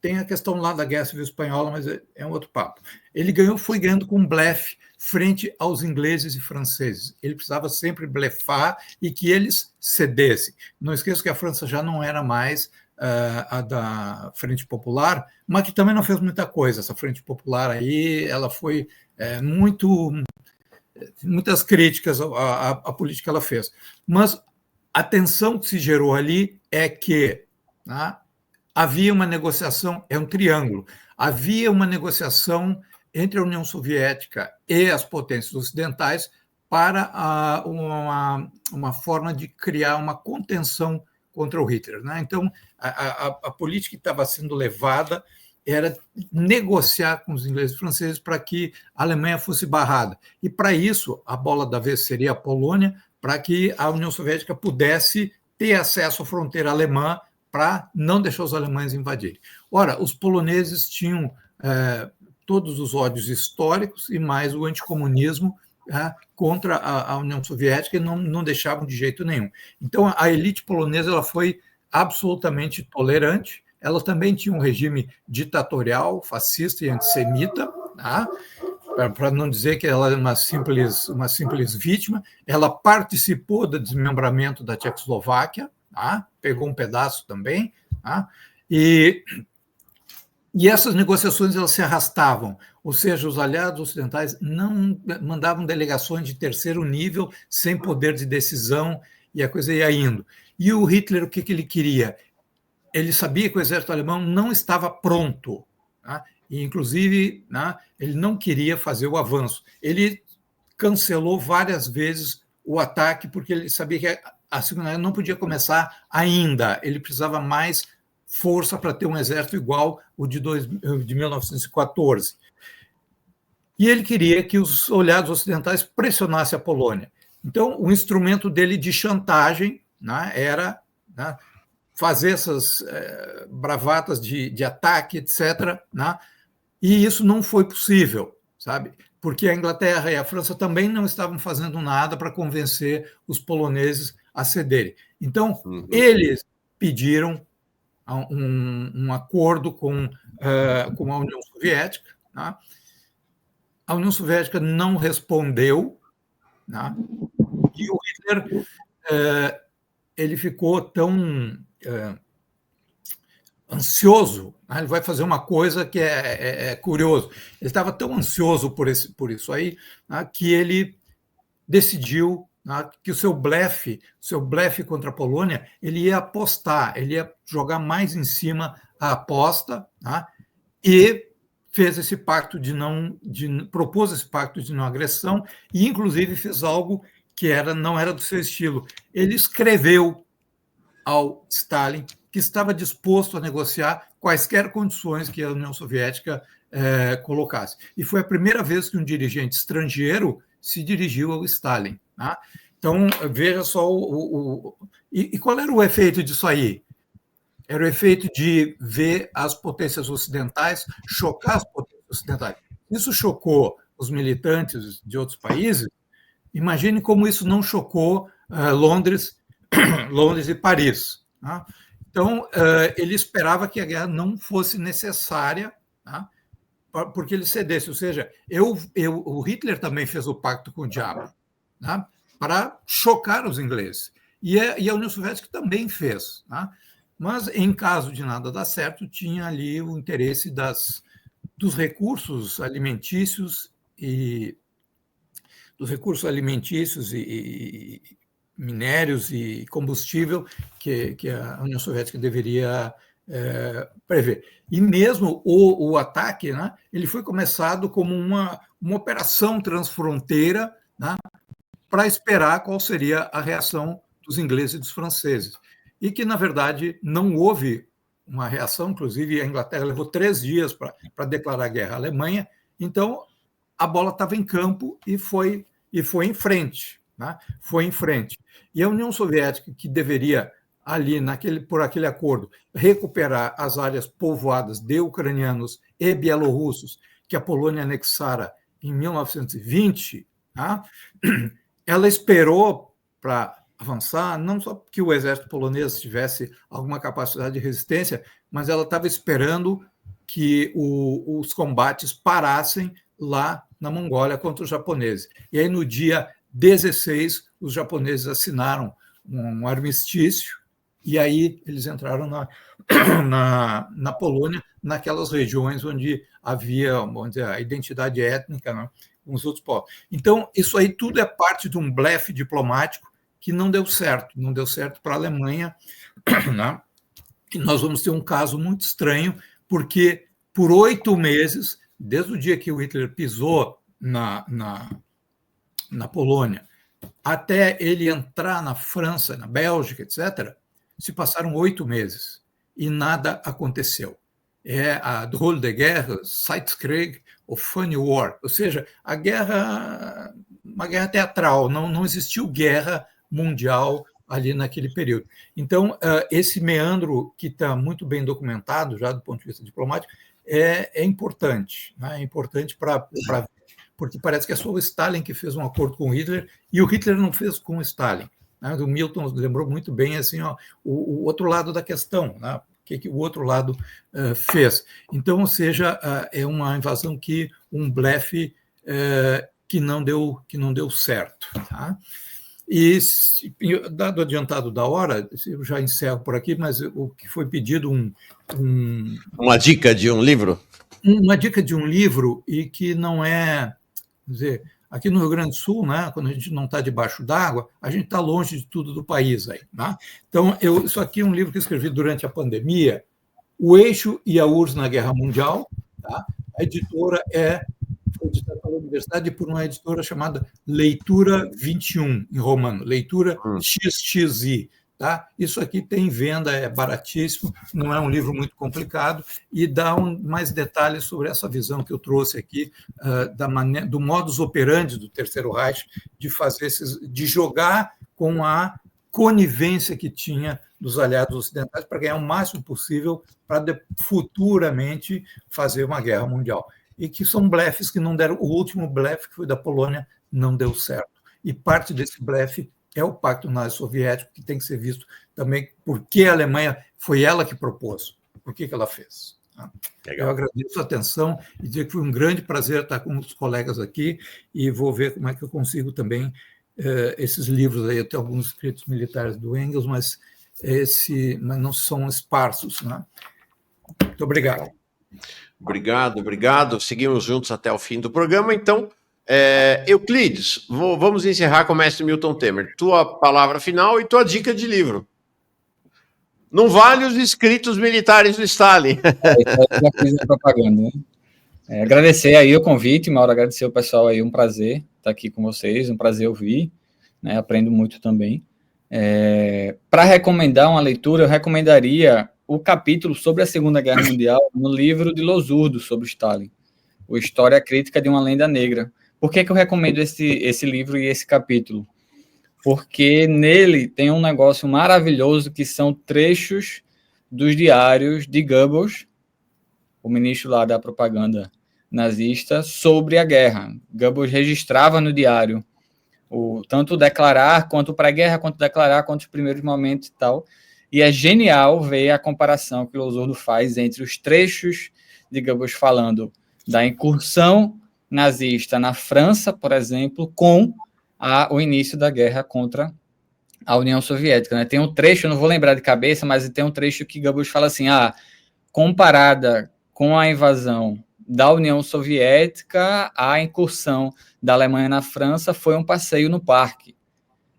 Tem a questão lá da Guerra Civil Espanhola, mas é um outro papo. Ele foi ganhando com blefe frente aos ingleses e franceses. Ele precisava sempre blefar e que eles cedessem. Não esqueça que a França já não era mais a da Frente Popular, mas que também não fez muita coisa. Essa Frente Popular aí, ela foi muitas críticas à política que ela fez. Mas a tensão que se gerou ali é que, né, havia uma negociação, é um triângulo, havia uma negociação entre a União Soviética e as potências ocidentais para uma forma de criar uma contenção contra o Hitler. Né? Então, a política que estava sendo levada era negociar com os ingleses e franceses para que a Alemanha fosse barrada. E, para isso, a bola da vez seria a Polônia, para que a União Soviética pudesse ter acesso à fronteira alemã para não deixar os alemães invadirem. Ora, os poloneses tinham todos os ódios históricos e mais o anticomunismo contra a União Soviética e não deixavam de jeito nenhum. Então, a elite polonesa ela foi absolutamente tolerante, ela também tinha um regime ditatorial, fascista e antissemita, tá? Para não dizer que ela é uma simples vítima, ela participou do desmembramento da Tchecoslováquia, tá? Pegou um pedaço também, tá? E essas negociações elas se arrastavam, ou seja, os aliados ocidentais não mandavam delegações de terceiro nível, sem poder de decisão, e a coisa ia indo. E o Hitler, o que ele queria? Ele sabia que o exército alemão não estava pronto, tá? E, inclusive, né, ele não queria fazer o avanço. Ele cancelou várias vezes o ataque, porque ele sabia que a Segunda Guerra não podia começar ainda, ele precisava mais força para ter um exército igual o de 1914. E ele queria que os aliados ocidentais pressionassem a Polônia. Então, o instrumento dele de chantagem, né, era, né, fazer essas bravatas de ataque, etc., né, e isso não foi possível, sabe? Porque a Inglaterra e a França também não estavam fazendo nada para convencer os poloneses a cederem. Então, eles pediram um acordo com a União Soviética, né? A União Soviética não respondeu, né? E o Hitler ele ficou tão ansioso, né? Ele vai fazer uma coisa que é curioso. Ele estava tão ansioso por isso aí, né, que ele decidiu, né, que o seu blefe contra a Polônia, ele ia apostar, ele ia jogar mais em cima a aposta, né, e fez esse pacto propôs esse pacto de não agressão e, inclusive, fez algo que não era do seu estilo. Ele escreveu ao Stalin que estava disposto a negociar quaisquer condições que a União Soviética colocasse. E foi a primeira vez que um dirigente estrangeiro se dirigiu ao Stalin. Tá? Então, veja só E qual era o efeito disso aí? Era o efeito de ver as potências ocidentais, chocar as potências ocidentais. Isso chocou os militantes de outros países. Imagine como isso não chocou Londres e Paris. Tá? Então, ele esperava que a guerra não fosse necessária, tá? Porque ele cedesse. Ou seja, o Hitler também fez o pacto com o diabo, tá? Para chocar os ingleses. E a União Soviética também fez. Tá? Mas, em caso de nada dar certo, tinha ali o interesse dos recursos alimentícios e minérios e combustível que a União Soviética deveria prever. E mesmo o ataque, né, ele foi começado como uma operação transfronteira, né, para esperar qual seria a reação dos ingleses e dos franceses. E que, na verdade, não houve uma reação, inclusive a Inglaterra levou 3 dias para declarar guerra à Alemanha, então a bola estava em campo e foi em frente. Né? Foi em frente. E a União Soviética, que deveria, ali, por aquele acordo, recuperar as áreas povoadas de ucranianos e bielorrussos que a Polônia anexara em 1920, tá? Ela esperou para avançar, não só porque o exército polonês tivesse alguma capacidade de resistência, mas ela estava esperando que os combates parassem lá na Mongólia contra os japoneses. E aí, no dia 16, os japoneses assinaram um armistício, e aí eles entraram na Polônia, naquelas regiões onde havia, vamos dizer, a identidade étnica, né, com os outros povos. Então, isso aí tudo é parte de um blefe diplomático que não deu certo para a Alemanha, né? E nós vamos ter um caso muito estranho, porque por 8 meses, desde o dia que o Hitler pisou na Polônia, até ele entrar na França, na Bélgica, etc., se passaram 8 meses e nada aconteceu. É a drôle de guerra, Sitzkrieg, ou Funny War, ou seja, uma guerra teatral, não existiu guerra mundial ali naquele período. Então, esse meandro que está muito bem documentado, já do ponto de vista diplomático, é importante, né? É importante porque parece que é só o Stalin que fez um acordo com o Hitler, e o Hitler não fez com o Stalin. Né? O Milton lembrou muito bem assim, ó, o outro lado da questão, né? O que o outro lado fez. Então, ou seja, é uma invasão um blefe que não deu certo. Tá? E, dado adiantado da hora, eu já encerro por aqui, mas o que foi pedido uma dica de um livro? Uma dica de um livro, e que não é... Quer dizer, aqui no Rio Grande do Sul, né, quando a gente não está debaixo d'água, a gente está longe de tudo do país. Aí, né? Então, isso aqui é um livro que eu escrevi durante a pandemia, O Eixo e a URSS na Guerra Mundial. Tá? A editora foi editada pela universidade por uma editora chamada Leitura 21, em romano, Leitura XXI. Tá? Isso aqui tem venda, é baratíssimo, não é um livro muito complicado e dá mais detalhes sobre essa visão que eu trouxe aqui do modus operandi do Terceiro Reich de jogar com a conivência que tinha dos aliados ocidentais para ganhar o máximo possível para futuramente fazer uma guerra mundial. E que são blefes que não deram. O último blefe, que foi da Polônia, não deu certo. E parte desse blefe é o Pacto Nazi-Soviético, que tem que ser visto também porque a Alemanha foi ela que propôs. Por que ela fez? Legal. Eu agradeço a atenção e dizer que foi um grande prazer estar com os colegas aqui e vou ver como é que eu consigo também esses livros aí. Eu tenho alguns escritos militares do Engels, mas não são esparsos. Né? Muito obrigado. Obrigado. Seguimos juntos até o fim do programa, então. Euclides, vamos encerrar com o mestre Milton Temer. Tua palavra final e tua dica de livro. Não vale os escritos militares do Stalin. Eu já fiz a propaganda, né? Agradecer aí o convite, Mauro, agradecer o pessoal aí, um prazer estar aqui com vocês, um prazer ouvir, né? Aprendo muito também. Para recomendar uma leitura, eu recomendaria o capítulo sobre a Segunda Guerra Mundial no livro de Losurdo sobre Stalin, o História Crítica de uma Lenda Negra. Por que eu recomendo esse livro e esse capítulo? Porque nele tem um negócio maravilhoso que são trechos dos diários de Goebbels, o ministro lá da propaganda nazista, sobre a guerra. Goebbels registrava no diário tanto declarar, quanto pré-guerra, quanto declarar, quanto os primeiros momentos e tal. E é genial ver a comparação que o Losurdo faz entre os trechos de Goebbels falando da incursão nazista na França, por exemplo, com o início da guerra contra a União Soviética. Né? Tem um trecho, eu não vou lembrar de cabeça, mas tem um trecho que Goebbels fala assim, comparada com a invasão da União Soviética, a incursão da Alemanha na França foi um passeio no parque.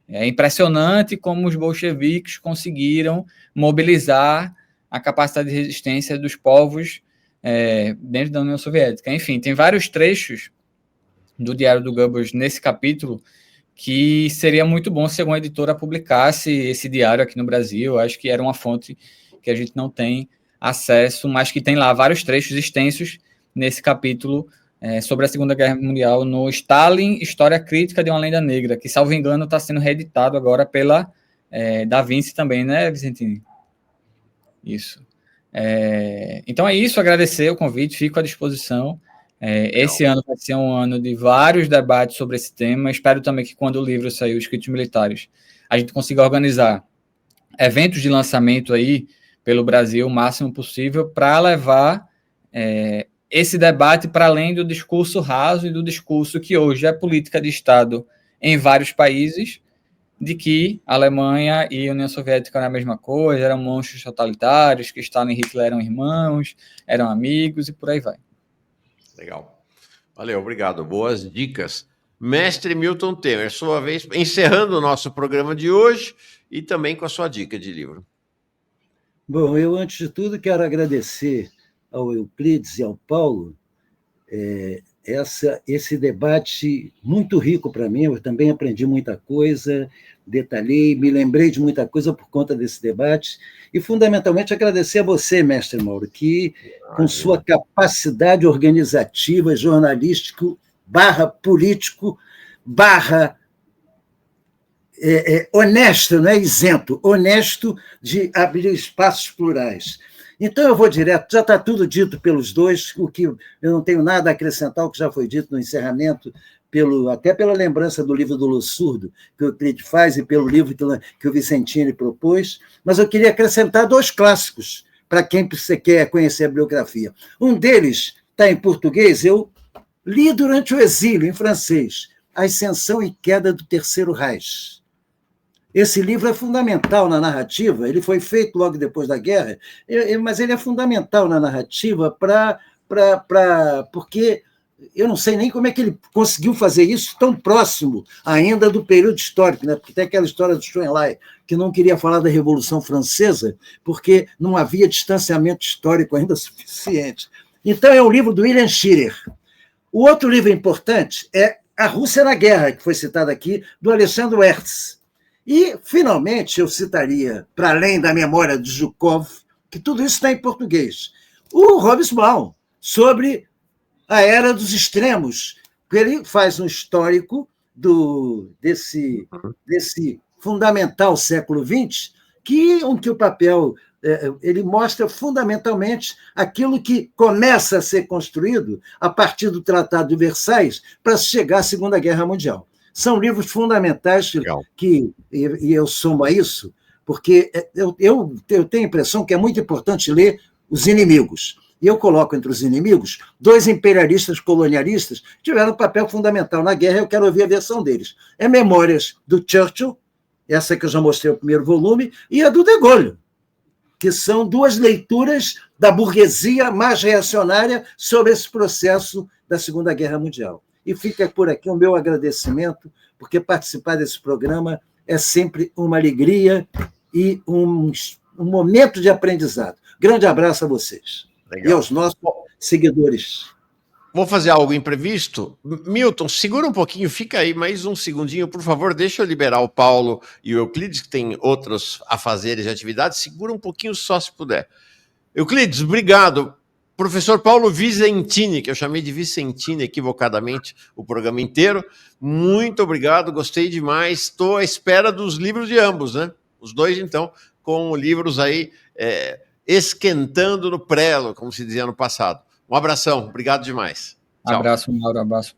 É impressionante como os bolcheviques conseguiram mobilizar a capacidade de resistência dos povos dentro da União Soviética. Enfim, tem vários trechos do Diário do Goebbels nesse capítulo que seria muito bom se alguma editora publicasse esse diário aqui no Brasil. Acho que era uma fonte que a gente não tem acesso, mas que tem lá vários trechos extensos nesse capítulo sobre a Segunda Guerra Mundial no Stalin, História Crítica de uma Lenda Negra, que, salvo engano, está sendo reeditado agora pela Da Vinci também, né, Vicentini? Isso. Então é isso, agradecer o convite, fico à disposição. Esse ano vai ser um ano de vários debates sobre esse tema. Espero também que quando o livro sair, Os Escritos Militares, a gente consiga organizar eventos de lançamento aí pelo Brasil o máximo possível para levar esse debate para além do discurso raso e do discurso que hoje é política de Estado em vários países, de que a Alemanha e a União Soviética eram a mesma coisa, eram monstros totalitários, que Stalin e Hitler eram irmãos, eram amigos e por aí vai. Legal. Valeu, obrigado. Boas dicas. Mestre Milton Temer, sua vez, encerrando o nosso programa de hoje e também com a sua dica de livro. Bom, eu, antes de tudo, quero agradecer ao Euclides e ao Paulo esse debate muito rico para mim. Eu também aprendi muita coisa, detalhei, me lembrei de muita coisa por conta desse debate, e fundamentalmente agradecer a você, mestre Mauro, que com sua capacidade organizativa, jornalístico, político, honesto, não é isento, honesto de abrir espaços plurais. Então, eu vou direto, já está tudo dito pelos dois, o que eu não tenho nada a acrescentar, o que já foi dito no encerramento, até pela lembrança do livro do Losurdo, que o Euclides faz, e pelo livro que o Vicentini propôs, mas eu queria acrescentar 2 clássicos, para quem você quer conhecer a bibliografia. Um deles está em português, eu li durante o exílio, em francês, A Ascensão e Queda do Terceiro Reich. Esse livro é fundamental na narrativa, ele foi feito logo depois da guerra, mas ele é fundamental na narrativa porque eu não sei nem como é que ele conseguiu fazer isso tão próximo ainda do período histórico, né? Porque tem aquela história do Schoenlein, que não queria falar da Revolução Francesa, porque não havia distanciamento histórico ainda suficiente. Então, é um livro do William Shirer. O outro livro importante é A Rússia na Guerra, que foi citado aqui, do Alexandre Hertz. E, finalmente, eu citaria, para além da memória de Zhukov, que tudo isso está em português, o Hobsbawm, sobre a era dos extremos. Ele faz um histórico desse fundamental século XX, que o papel ele mostra fundamentalmente aquilo que começa a ser construído a partir do Tratado de Versalhes para chegar à Segunda Guerra Mundial. São livros fundamentais e eu somo a isso, porque eu tenho a impressão que é muito importante ler Os Inimigos. E eu coloco entre os inimigos 2 imperialistas colonialistas que tiveram um papel fundamental na guerra, eu quero ouvir a versão deles. É Memórias do Churchill, essa que eu já mostrei o primeiro volume, e a do De Gaulle, que são 2 leituras da burguesia mais reacionária sobre esse processo da Segunda Guerra Mundial. E fica por aqui o meu agradecimento, porque participar desse programa é sempre uma alegria e um momento de aprendizado. Grande abraço a vocês. Legal. E aos nossos seguidores. Vou fazer algo imprevisto. Milton, segura um pouquinho, fica aí mais um segundinho, por favor, deixa eu liberar o Paulo e o Euclides, que tem outros afazeres de atividade. Segura um pouquinho só, se puder. Euclides, obrigado. Professor Paulo Vicentini, que eu chamei de Vicentini equivocadamente o programa inteiro, muito obrigado, gostei demais. Estou à espera dos livros de ambos, né? Os 2, então, com livros aí esquentando no prelo, como se dizia no passado. Um abração, obrigado demais. Tchau. Abraço, Mauro, abraço.